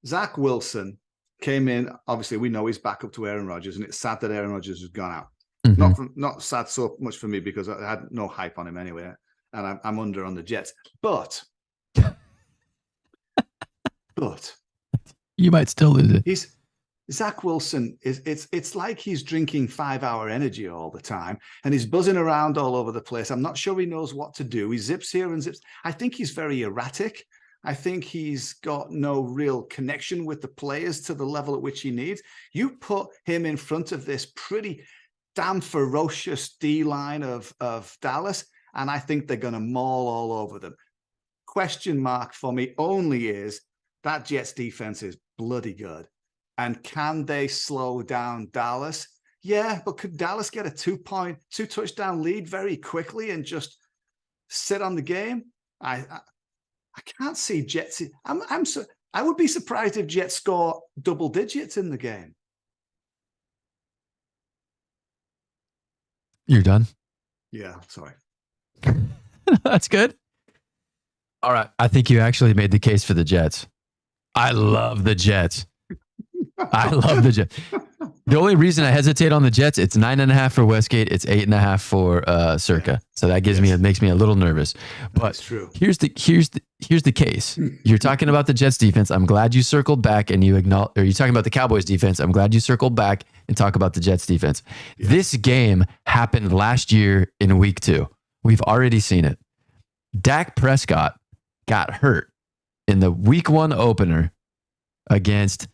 Zach Wilson came in. Obviously, we know he's back up to Aaron Rodgers, and it's sad that Aaron Rodgers has gone out. Mm-hmm. Not sad so much for me because I had no hype on him anyway, and I'm under on the Jets. But you might still lose it. Zach Wilson it's like he's drinking 5-hour energy all the time, and he's buzzing around all over the place. I'm not sure he knows what to do. He zips here and zips. I think he's very erratic. I think he's got no real connection with the players to the level at which he needs. You put him in front of this pretty damn ferocious D-line of Dallas, and I think they're going to maul all over them. Question mark for me only is that Jets defense is bloody good. And can they slow down Dallas? Yeah, but could Dallas get a 2-touchdown lead very quickly and just sit on the game? I can't see Jets. I would be surprised if Jets score double digits in the game. You're done? Yeah, sorry. That's good. All right. I think you actually made the case for the Jets. I love the Jets. I love the Jets. The only reason I hesitate on the Jets, it's 9.5 for Westgate. It's 8.5 for Circa. So that makes me a little nervous. But that's true. Here's the case. You're talking about the Jets defense. I'm glad you circled back and you're talking about the Cowboys defense. I'm glad you circled back and talk about the Jets defense. Yeah. This game happened last year in week 2. We've already seen it. Dak Prescott got hurt in the week 1 opener against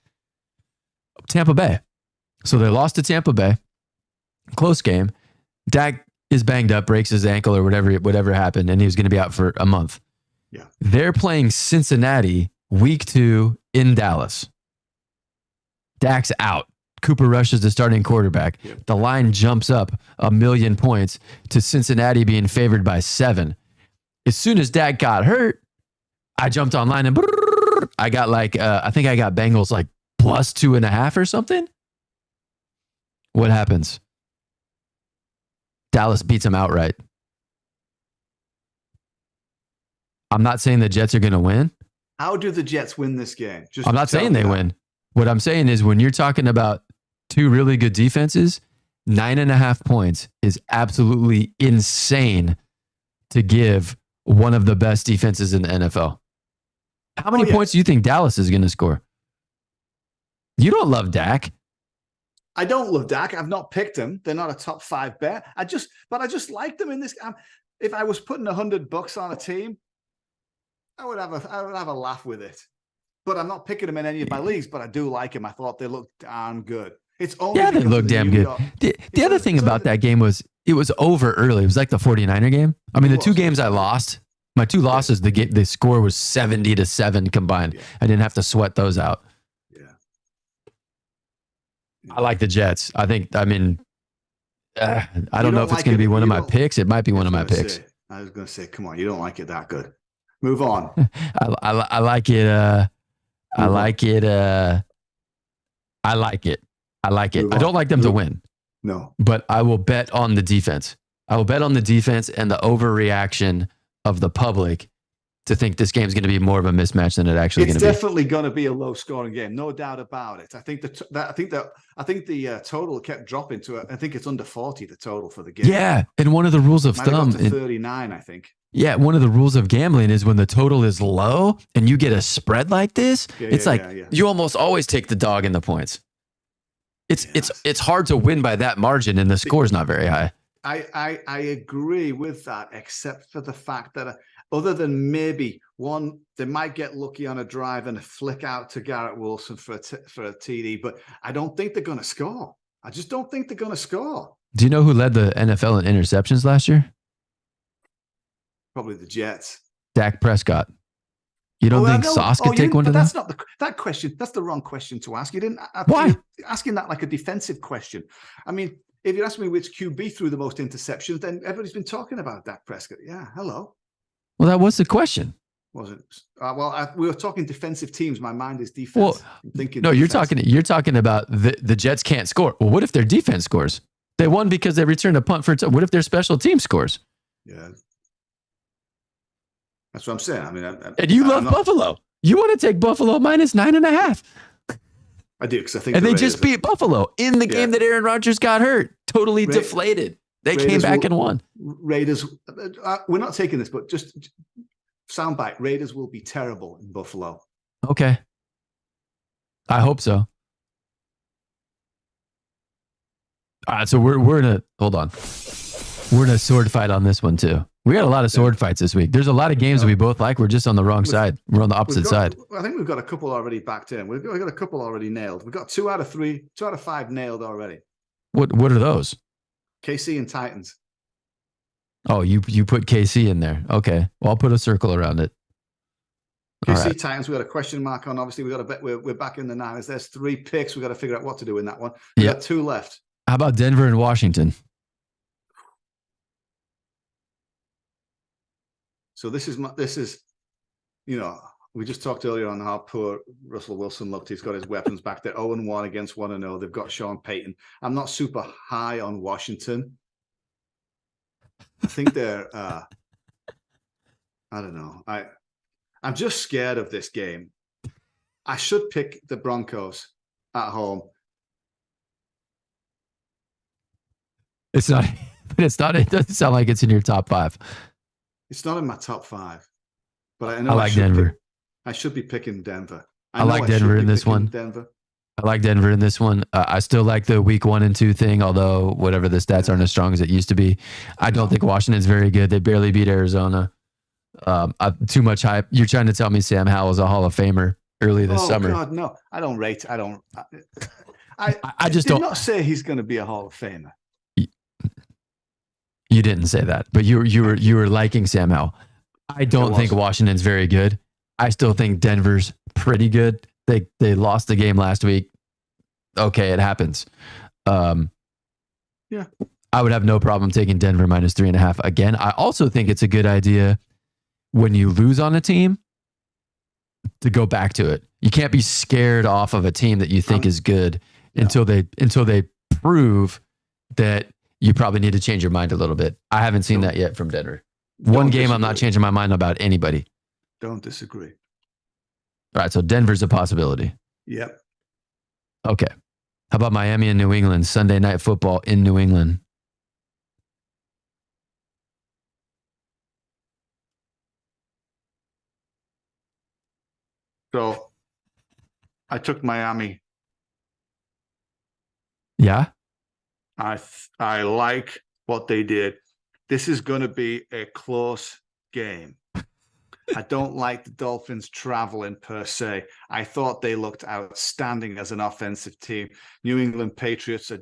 Tampa Bay. So they lost to Tampa Bay. Close game. Dak is banged up, breaks his ankle or whatever happened, and he was going to be out for a month. Yeah. They're playing Cincinnati week 2 in Dallas. Dak's out. Cooper Rush is the starting quarterback. Yep. The line jumps up 1,000,000 points to Cincinnati being favored by 7. As soon as Dak got hurt, I jumped online and I got I think I got Bengals like plus 2.5 or something. What happens? Dallas beats them outright. I'm not saying the Jets are going to win. How do the Jets win this game? I'm not saying they win. What I'm saying is when you're talking about 2 really good defenses, 9.5 points is absolutely insane to give one of the best defenses in the NFL. How many points do you think Dallas is going to score? You don't love Dak. I don't love Dak. I've not picked them. They're not a top 5 bet. I just like them in this. If I was putting $100 on a team, I would have a laugh with it. But I'm not picking them in any of my leagues. But I do like them. I thought they looked damn good. It's only they look damn good. The other thing about that game was it was over early. It was like the 49er game. I mean, the 2 games I lost, my 2 losses, the score was 70-7 combined. Yeah. I didn't have to sweat those out. I like the Jets. I don't know if it's going to be one of my picks. It might be one of my picks. I was going to say, come on, you don't like it that good. Move on. I like it. I like it. I like it. I don't like them to win. No. But I will bet on the defense. I will bet on the defense and the overreaction of the public to think this game's going to be more of a mismatch than it actually going to be. It's definitely going to be a low-scoring game, no doubt about it. I think the total kept dropping to I think it's under 40, the total for the game. Yeah, and one of the rules of thumb, 39, I think. Yeah, one of the rules of gambling is when the total is low and you get a spread like this, you almost always take the dog in the points. It's hard to win by that margin, and the score's not very high. I agree with that, except for the fact that other than maybe one, they might get lucky on a drive and a flick out to Garrett Wilson for a TD, but I don't think they're going to score. I just don't think they're going to score. Do you know who led the NFL in interceptions last year? Probably the Jets. Dak Prescott. You don't think Sauce could take one to them? That's not that question. That's the wrong question to ask. You didn't. Why? You're asking that like a defensive question. I mean, if you ask me which QB threw the most interceptions, then everybody's been talking about Dak Prescott. Yeah, hello. Well, that was the question. Was it? We were talking defensive teams. My mind is defense. Well, I'm thinking no, defense. you're talking about the Jets can't score. Well, what if their defense scores? They won because they returned a punt for a what if their special team scores? Yeah. That's what I'm saying. I mean, and you love Buffalo. You want to take Buffalo minus 9.5. I do, because I think and they just beat Buffalo in the game that Aaron Rodgers got hurt. Totally deflated. They came back and won. Raiders, we're not taking this, but just soundbite. Raiders will be terrible in Buffalo. Okay. I hope so. All right, so we're in a hold on. We're in a sword fight on this one too. We got a lot of sword fights this week. There's a lot of games we both like. We're just on the wrong side. We're on the opposite side. I think we've got a couple already backed in. We've got a couple already nailed. We've got 2 out of 5 nailed already. What are those? KC and Titans. Oh, you put KC in there. Okay. Well, I'll put a circle around it. KC Titans, we got a question mark on. Obviously, we got a bet. We're back in the Niners. There's 3 picks. We got to figure out what to do in that one. We got 2 left. How about Denver and Washington? So this is, we just talked earlier on how poor Russell Wilson looked. He's got his weapons back there. 0-1 against 1-0. They've got Sean Payton. I'm not super high on Washington. I think they're, I don't know. I'm just scared of this game. I should pick the Broncos at home. It's not. It doesn't sound like it's in your top 5. It's not in my top 5, but I know I like Denver. I should be picking Denver. I like Denver in this one. I like Denver in this one. I still like the week 1 and 2 thing, although whatever the stats aren't as strong as it used to be. I don't think Washington's very good. They barely beat Arizona. Too much hype. You're trying to tell me Sam Howell's a Hall of Famer early this summer? Oh God, no! I don't rate. I don't. I just did not say he's going to be a Hall of Famer. You didn't say that, but you were liking Sam Howell. I don't think Washington's very good. I still think Denver's pretty good. They lost the game last week. Okay, it happens. Yeah. I would have no problem taking Denver minus 3.5 again. I also think it's a good idea when you lose on a team to go back to it. You can't be scared off of a team that you think is good until they prove that you probably need to change your mind a little bit. I haven't seen that yet from Denver. One game, I'm not changing my mind about anybody. Don't disagree. All right, so Denver's a possibility. Yep. Okay. How about Miami and New England? Sunday Night Football in New England. So I took Miami. Yeah? I like what they did. This is going to be a close game. I don't like the Dolphins traveling per se. I thought they looked outstanding as an offensive team. New England Patriots are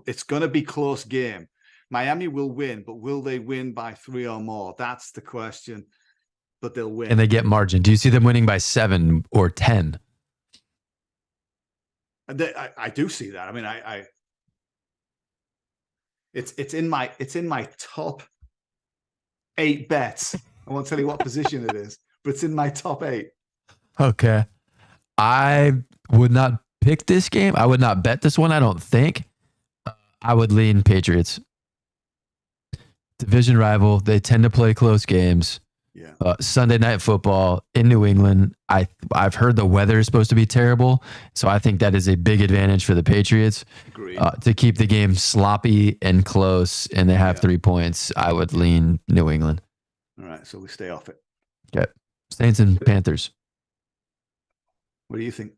it's going to be a close game. Miami will win, but will they win by 3 or more? That's the question. But they'll win. And they get margin. Do you see them winning by 7 or 10? I do see that. I mean, It's in my top 8 bets. I won't tell you what position it is, but it's in my top 8. Okay. I would not pick this game. I would not bet this one, I don't think. I would lean Patriots. Division rival. They tend to play close games. Yeah. Sunday Night Football in New England. I've heard the weather is supposed to be terrible, so I think that is a big advantage for the Patriots to keep the game sloppy and close, and they have 3 points. I would lean New England. All right, so we stay off it. Okay, Saints and Panthers. What do you think?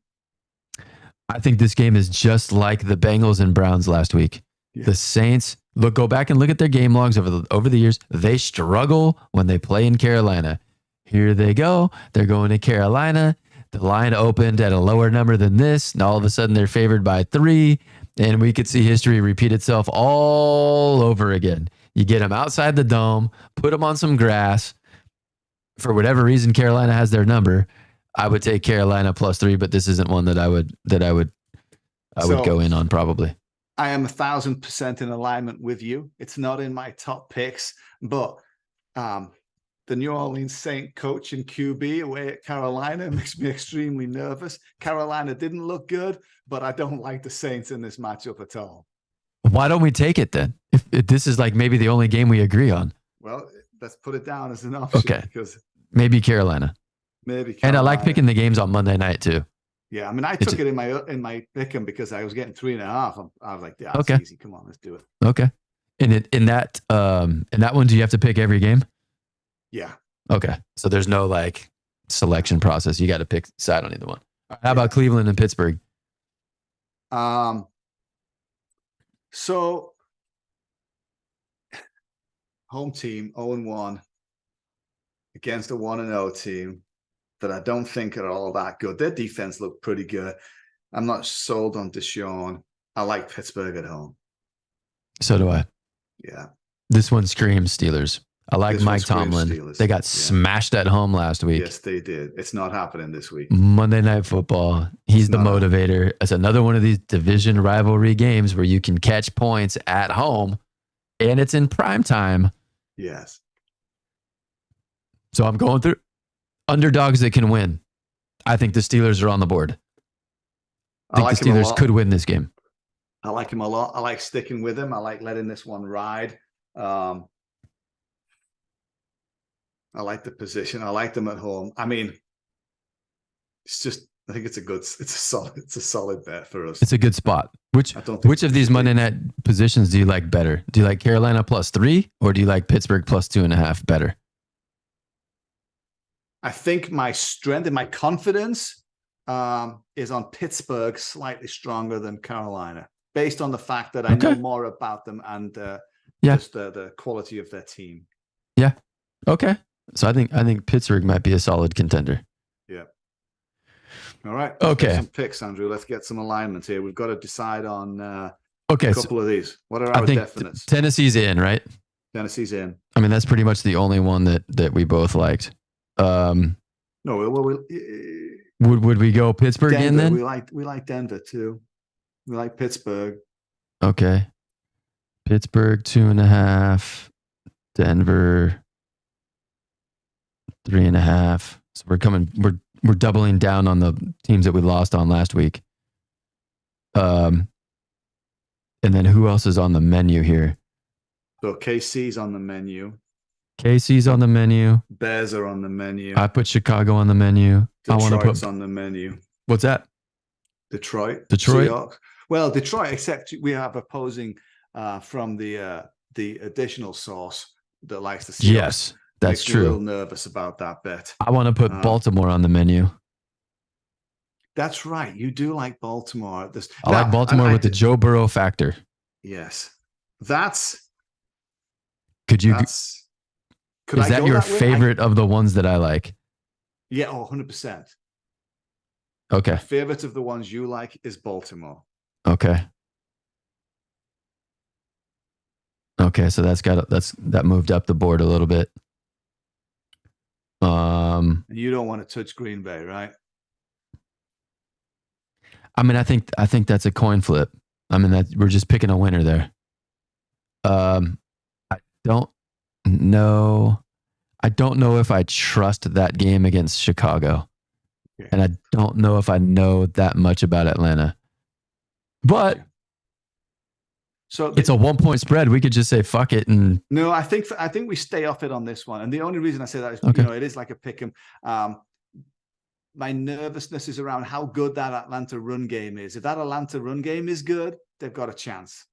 I think this game is just like the Bengals and Browns last week. Yeah. The Saints, go back and look at their game logs over the years. They struggle when they play in Carolina. Here they go. They're going to Carolina. The line opened at a lower number than this, and all of a sudden they're favored by 3, and we could see history repeat itself all over again. You get them outside the dome, put them on some grass. For whatever reason, Carolina has their number. I would take Carolina +3, but this isn't one that I would go in on probably. I am 1,000% in alignment with you. It's not in my top picks, but the New Orleans Saint coach and QB away at Carolina makes me extremely nervous. Carolina didn't look good, but I don't like the Saints in this matchup at all. Why don't we take it then? If this is like maybe the only game we agree on. Well, let's put it down as an option. Okay. Because maybe Carolina. And I like picking the games on Monday night too. Yeah, I mean, I took it in my pick'em because I was getting 3.5. I was like, yeah, that's easy. Come on, let's do it. Okay. And in that one, do you have to pick every game? Yeah. Okay. So there's no like selection process. You got to pick side on either one. How about Cleveland and Pittsburgh? So home team 0-1 against a 1-0 team that I don't think are all that good. Their defense looked pretty good. I'm not sold on Deshaun. I like Pittsburgh at home. So do I. Yeah. This one screams Steelers. I like Mike Tomlin. Steelers. They got smashed at home last week. Yes, they did. It's not happening this week. Monday Night Football. He's the motivator. It's another one of these division rivalry games where you can catch points at home, and it's in prime time. Yes. So I'm going through underdogs that can win. I think the Steelers are on the board. I think the Steelers could win this game. I like him a lot. I like sticking with him. I like letting this one ride. I like the position. I like them at home. I mean, it's just, I think it's a solid bet for us. It's a good spot. Which of these Monday night positions do you like better? Do you like Carolina +3 or do you like Pittsburgh +2.5 better? I think my strength and my confidence is on Pittsburgh slightly stronger than Carolina, based on the fact that I know more about them and just the quality of their team. Yeah. Okay. So I think Pittsburgh might be a solid contender. Yeah. All right. Okay. Some picks, Andrew. Let's get some alignment here. We've got to decide on a couple of these. What are our definites? Tennessee's in, right? Tennessee's in. I mean, that's pretty much the only one that we both liked. No, would we go Pittsburgh Denver, in then? We like Denver too. We like Pittsburgh. Okay. Pittsburgh 2.5. Denver 3.5. So we're doubling down on the teams that we lost on last week. And then who else is on the menu here? So KC's on the menu. KC's on the menu. Bears are on the menu. I put Chicago on the menu. Detroit's on the menu. What's that? Detroit. Seahawks. Well, Detroit, except we have opposing from the additional source that likes the Seahawks. Yes, that's true. I'm a little nervous about that bet. I want to put Baltimore on the menu. That's right. You do like Baltimore. I like Baltimore with the Joe Burrow factor. Yes. Is that your favorite of the ones that I like? Yeah, 100%. Okay. My favorite of the ones you like is Baltimore. Okay. Okay, so that moved up the board a little bit. You don't want to touch Green Bay, right? I mean, I think that's a coin flip. I mean, that we're just picking a winner there. I don't know if I trust that game against Chicago. Okay. And I don't know if I know that much about Atlanta. But So it's a 1-point spread. We could just say fuck it and no. I think we stay off it on this one. And the only reason I say that is it is like a pick 'em. My nervousness is around how good that Atlanta run game is. If that Atlanta run game is good, they've got a chance.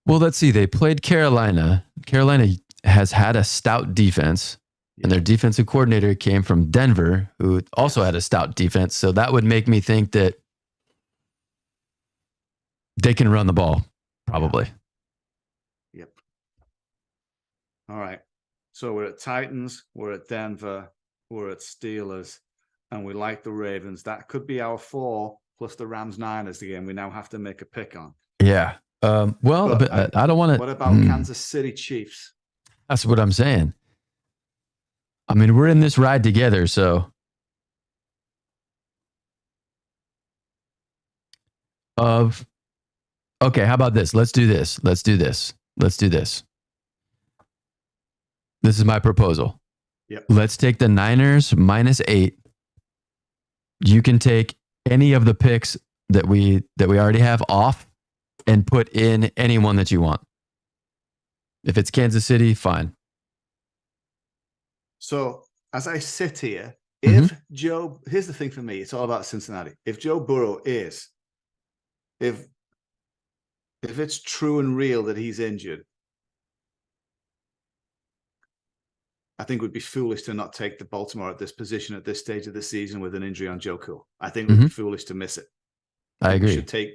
Well, let's see. They played Carolina. Carolina has had a stout defense, and their defensive coordinator came from Denver, who also had a stout defense. So that would make me think that they can run the ball, probably. Yep. All right. So we're at Titans, we're at Denver, we're at Steelers, and we like the Ravens. That could be our 4 plus the Rams-Niners again. We now have to make a pick on. Yeah. But I don't want to. What about Kansas City Chiefs? That's what I'm saying. I mean, we're in this ride together, so. Okay, how about this? Let's do this. This is my proposal. Yep. Let's take the Niners -8. You can take any of the picks that we already have off and put in anyone that you want. If it's Kansas City, fine. So as I sit here, if Joe, here's the thing for me, it's all about Cincinnati. If Joe Burrow is, if it's true and real that he's injured, I think it would be foolish to not take the Baltimore at this position at this stage of the season with an injury on Joe Cool. I think it would be foolish to miss it. I agree.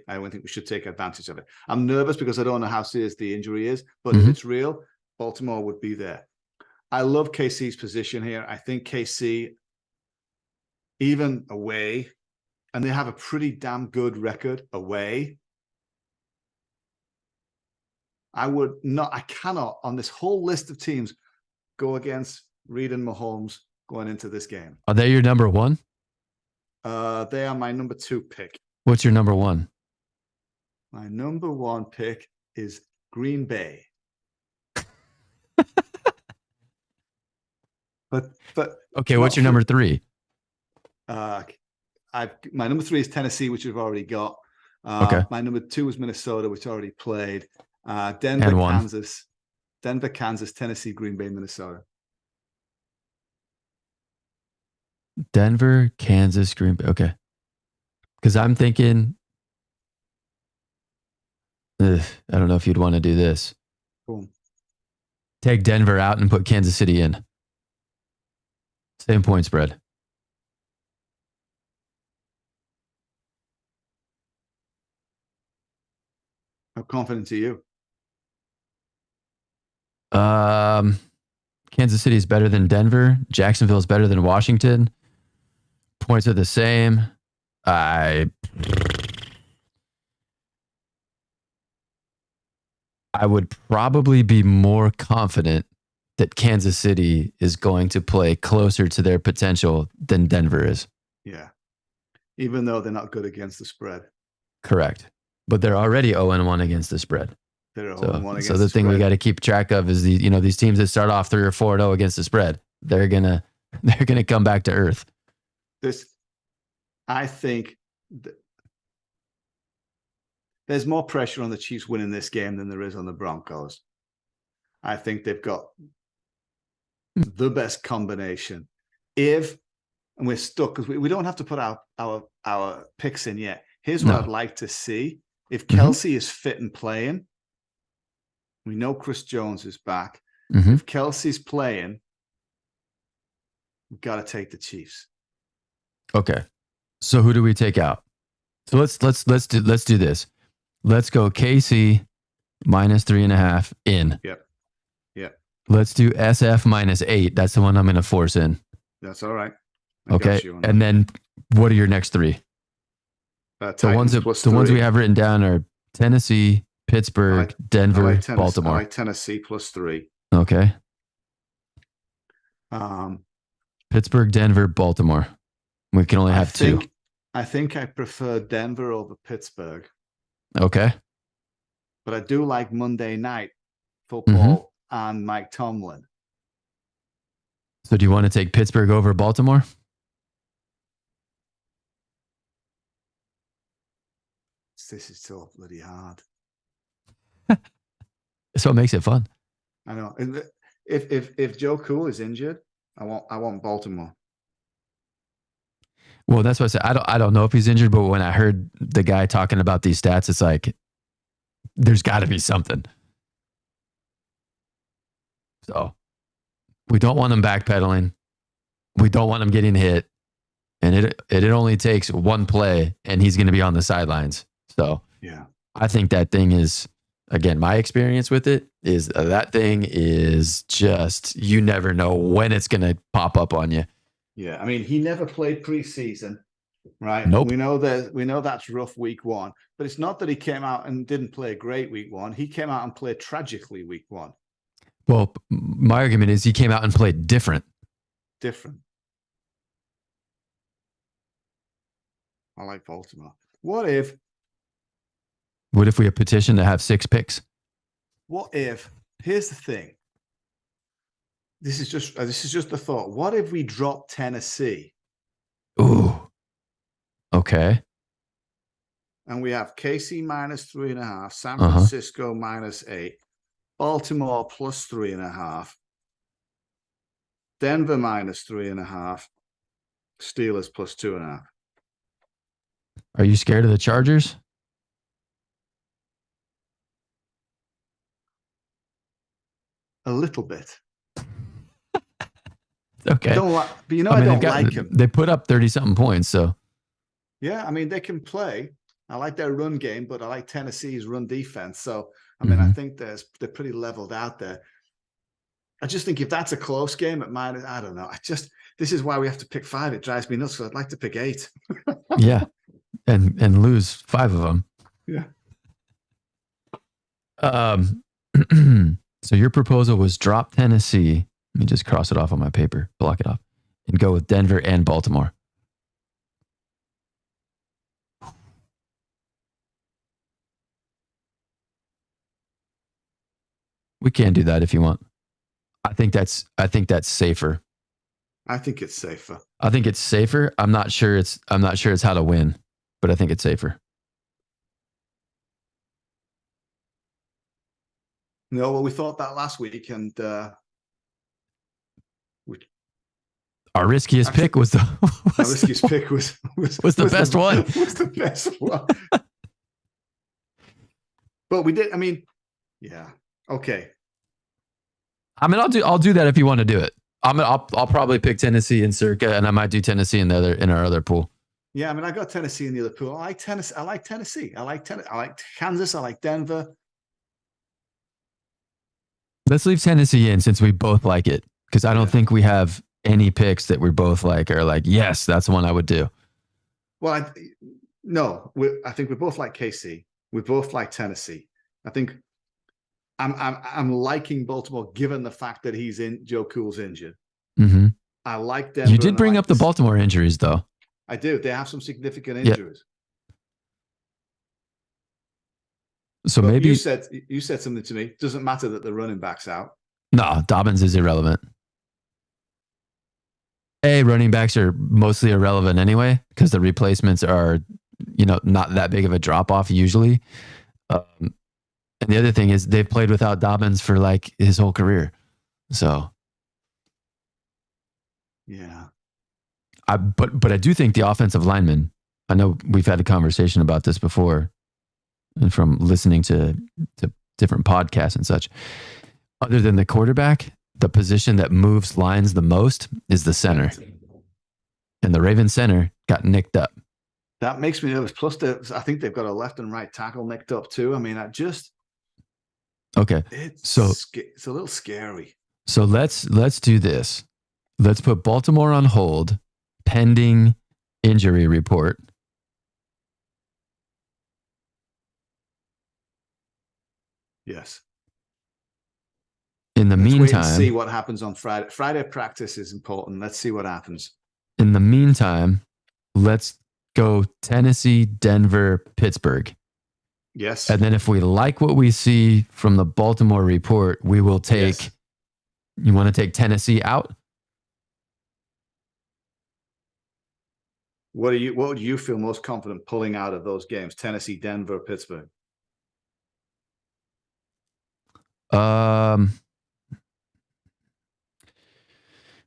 I don't think we should take advantage of it. I'm nervous because I don't know how serious the injury is, but if it's real, Baltimore would be there. I love KC's position here. I think KC, even away, and they have a pretty damn good record away. I cannot, on this whole list of teams, go against Reed and Mahomes going into this game. Are they your number 1? They are my number 2 pick. What's your number 1? My number 1 pick is Green Bay. but okay, what's your number 3? My number 3 is Tennessee, which we've already got. Okay. My number 2 is Minnesota, which I already played. Denver, Kansas, Tennessee, Green Bay, Minnesota. Denver, Kansas, Green Bay. Okay. Because I'm thinking, I don't know if you'd want to do this. Cool. Take Denver out and put Kansas City in. Same point spread. How confident are you? Kansas City is better than Denver. Jacksonville is better than Washington. Points are the same. I would probably be more confident that Kansas City is going to play closer to their potential than Denver is. Yeah. Even though they're not good against the spread. Correct. But they're already 0-1 against the spread. They're 0-1 against so the thing we got to keep track of is these teams that start off 3 or 4-0 against the spread. They're gonna come back to earth. I think there's more pressure on the Chiefs winning this game than there is on the Broncos. I think they've got the best combination. And we're stuck because we don't have to put our picks in yet. Here's what I'd like to see. If Kelsey is fit and playing, we know Chris Jones is back. If Kelsey's playing, we've got to take the Chiefs. Okay. So who do we take out? So let's do this. Let's go KC -3.5 in. Yep. Let's do SF -8. That's the one I'm going to force in. That's all right. Okay. And then what are your next 3? The ones we have written down are Tennessee, Pittsburgh, Denver, Baltimore. I like Tennessee +3. Okay. Pittsburgh, Denver, Baltimore. We can only have 2. I think I prefer Denver over Pittsburgh. Okay. But I do like Monday Night Football and Mike Tomlin. So do you want to take Pittsburgh over Baltimore? This is so bloody hard. That's what makes it fun. I know. If Joe Cool is injured, I want Baltimore. Well, that's what I said. I don't know if he's injured, but when I heard the guy talking about these stats, it's like there's got to be something. So we don't want him backpedaling. We don't want him getting hit. And it only takes one play and he's going to be on the sidelines. So yeah, I think that thing is, again, my experience with it is that thing is just, you never know when it's going to pop up on you. Yeah. I mean, he never played preseason, right? Nope. We know that's rough week one, but it's not that he came out and didn't play great week one. He came out and played tragically week one. Well, my argument is he came out and played different. I like Baltimore. What if we have petitioned to have 6 picks? What if, here's the thing. This is just a thought. What if we drop Tennessee? Ooh. Okay. And we have KC -3.5, San Francisco -8, Baltimore +3.5, Denver -3.5, Steelers +2.5. Are you scared of the Chargers? A little bit. Okay. I don't like them. They put up 30-something points, so. Yeah, I mean, they can play. I like their run game, but I like Tennessee's run defense. So, I mean, I think they're pretty leveled out there. I just think if that's a close game at minus, I don't know. This is why we have to pick 5. It drives me nuts. So I'd like to pick 8. Yeah. And lose 5 of them. Yeah. So your proposal was drop Tennessee. Let me just cross it off on my paper, block it off, and go with Denver and Baltimore. We can do that if you want. I think that's safer. I think it's safer. I think it's safer. I'm not sure it's how to win, but I think it's safer. No, well, we thought that last week, and our riskiest pick was the best one. Was the best one. But we did. I mean, yeah. Okay. I mean, I'll do that if you want to do it. I'll probably pick Tennessee in Circa, and I might do Tennessee in our other pool. Yeah, I mean, I got Tennessee in the other pool. I like Tennessee. I like Kansas. I like Denver. Let's leave Tennessee in since we both like it, because I don't think we have any picks that we both like are like, yes, that's one I would do. Well, I think we both like KC. We both like Tennessee. I think I'm liking Baltimore given the fact that Joe Cool's injured. Mm-hmm. I like Denver. You did bring up the Baltimore injuries, though. I do. They have some significant injuries. So but maybe you said something to me. Doesn't matter that the running back's out. No, Dobbins is irrelevant. Running backs are mostly irrelevant anyway because the replacements are, not that big of a drop off usually. And the other thing is they've played without Dobbins for like his whole career. So, yeah. But I do think the offensive linemen. I know we've had a conversation about this before, and from listening to different podcasts and such. Other than the quarterback, the position that moves lines the most is the center. And the Ravens center got nicked up. That makes me nervous. Plus, I think they've got a left and right tackle nicked up too. I mean, okay. It's a little scary. So let's do this. Let's put Baltimore on hold pending injury report. Yes. In the meantime, wait and see what happens on Friday. Friday practice is important. Let's see what happens. In the meantime, let's go Tennessee, Denver, Pittsburgh. Yes. And then if we like what we see from the Baltimore report, we will take. Yes. You want to take Tennessee out? What would you feel most confident pulling out of those games? Tennessee, Denver, Pittsburgh. Well,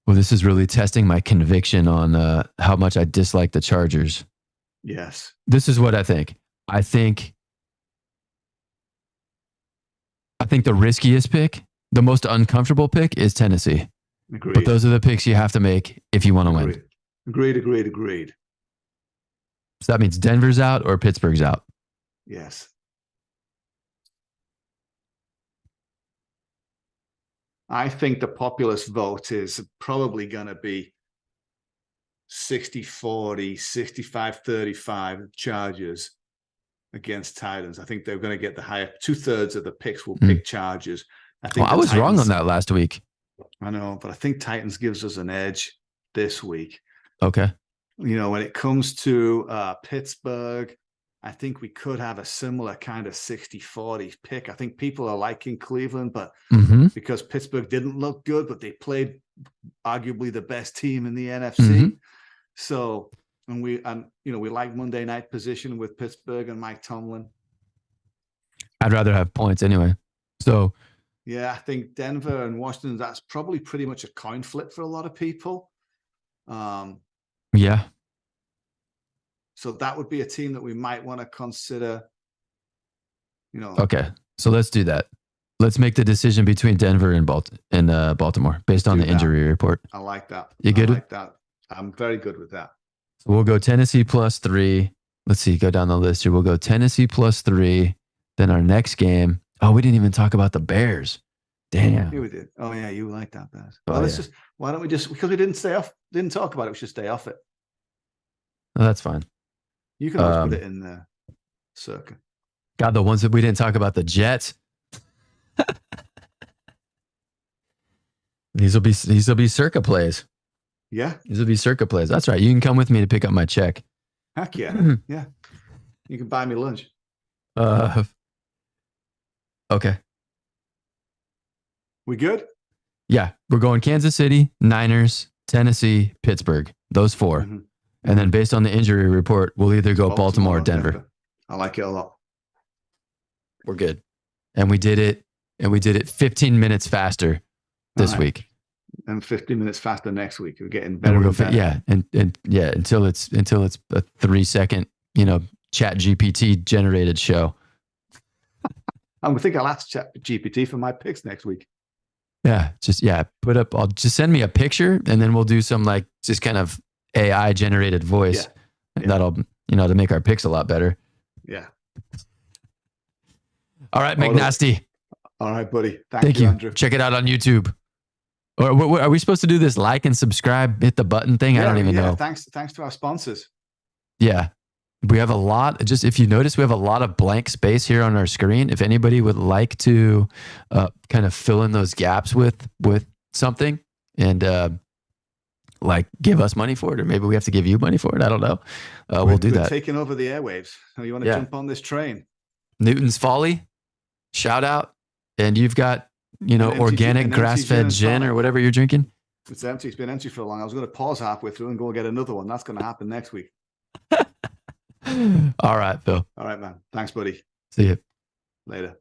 this is really testing my conviction on how much I dislike the Chargers. Yes. This is what I think. I think the riskiest pick, the most uncomfortable pick, is Tennessee. Agreed. But those are the picks you have to make if you want to win. Agreed. So that means Denver's out or Pittsburgh's out. Yes. I think the populist vote is probably going to be 60-40, 65-35 Chargers against Titans. I think they're going to get the higher 2/3 of the picks will pick Chargers. I was wrong on that last week. I know, but I think Titans gives us an edge this week. Okay. When it comes to Pittsburgh, I think we could have a similar kind of 60-40 pick. I think people are liking Cleveland, but because Pittsburgh didn't look good, but they played arguably the best team in the NFC. So, and we like Monday night position with Pittsburgh and Mike Tomlin. I'd rather have points anyway. So, yeah, I think Denver and Washington, that's probably pretty much a coin flip for a lot of people. Yeah. So that would be a team that we might want to consider, Okay. So let's do that. Let's make the decision between Denver and Baltimore based on the injury report. I like that. You good? I like that. I'm very good with that. So we'll go Tennessee +3. Let's see, go down the list here. We'll go Tennessee +3. Then our next game. Oh, we didn't even talk about the Bears. Damn. Yeah, we did. Oh yeah, you like that, Bears. Well, why don't we just, because we didn't talk about it, we should stay off it. Oh, that's fine. You can always put it in the circa. God, the ones that we didn't talk about, the Jets. These will be circa plays. Yeah. These will be circa plays. That's right. You can come with me to pick up my check. Heck yeah. Yeah. You can buy me lunch. Okay. We good? Yeah. We're going Kansas City, Niners, Tennessee, Pittsburgh. Those 4. And then based on the injury report, we'll either go Baltimore or Denver. I like it a lot. We're good. And we did it 15 minute faster this week. And 15 minutes faster next week. We're getting better and better. Yeah. And yeah, until it's a 3-second, chat GPT generated show. I think I'll ask chat GPT for my picks next week. Yeah. I'll just send me a picture and then we'll do some just kind of AI generated voice. Yeah. That'll, to make our picks a lot better. Yeah. All right, McNasty. All right, buddy. Thank you, Andrew. Check it out on YouTube. Or are we supposed to do this? Like and subscribe, hit the button thing? I don't even know. Thanks to our sponsors. Yeah. We have a lot. Just if you notice, we have a lot of blank space here on our screen. If anybody would like to kind of fill in those gaps with something and give us money for it, or maybe we have to give you money for it. I don't know. We'll do that. Taking over the airwaves. You want to jump on this train? Newton's Folly, shout out. And you've got, organic grass-fed gin or whatever you're drinking. It's empty. It's been empty for a long. I was going to pause halfway through and go get another one. That's going to happen next week. All right, Phil. All right, man. Thanks, buddy. See you later.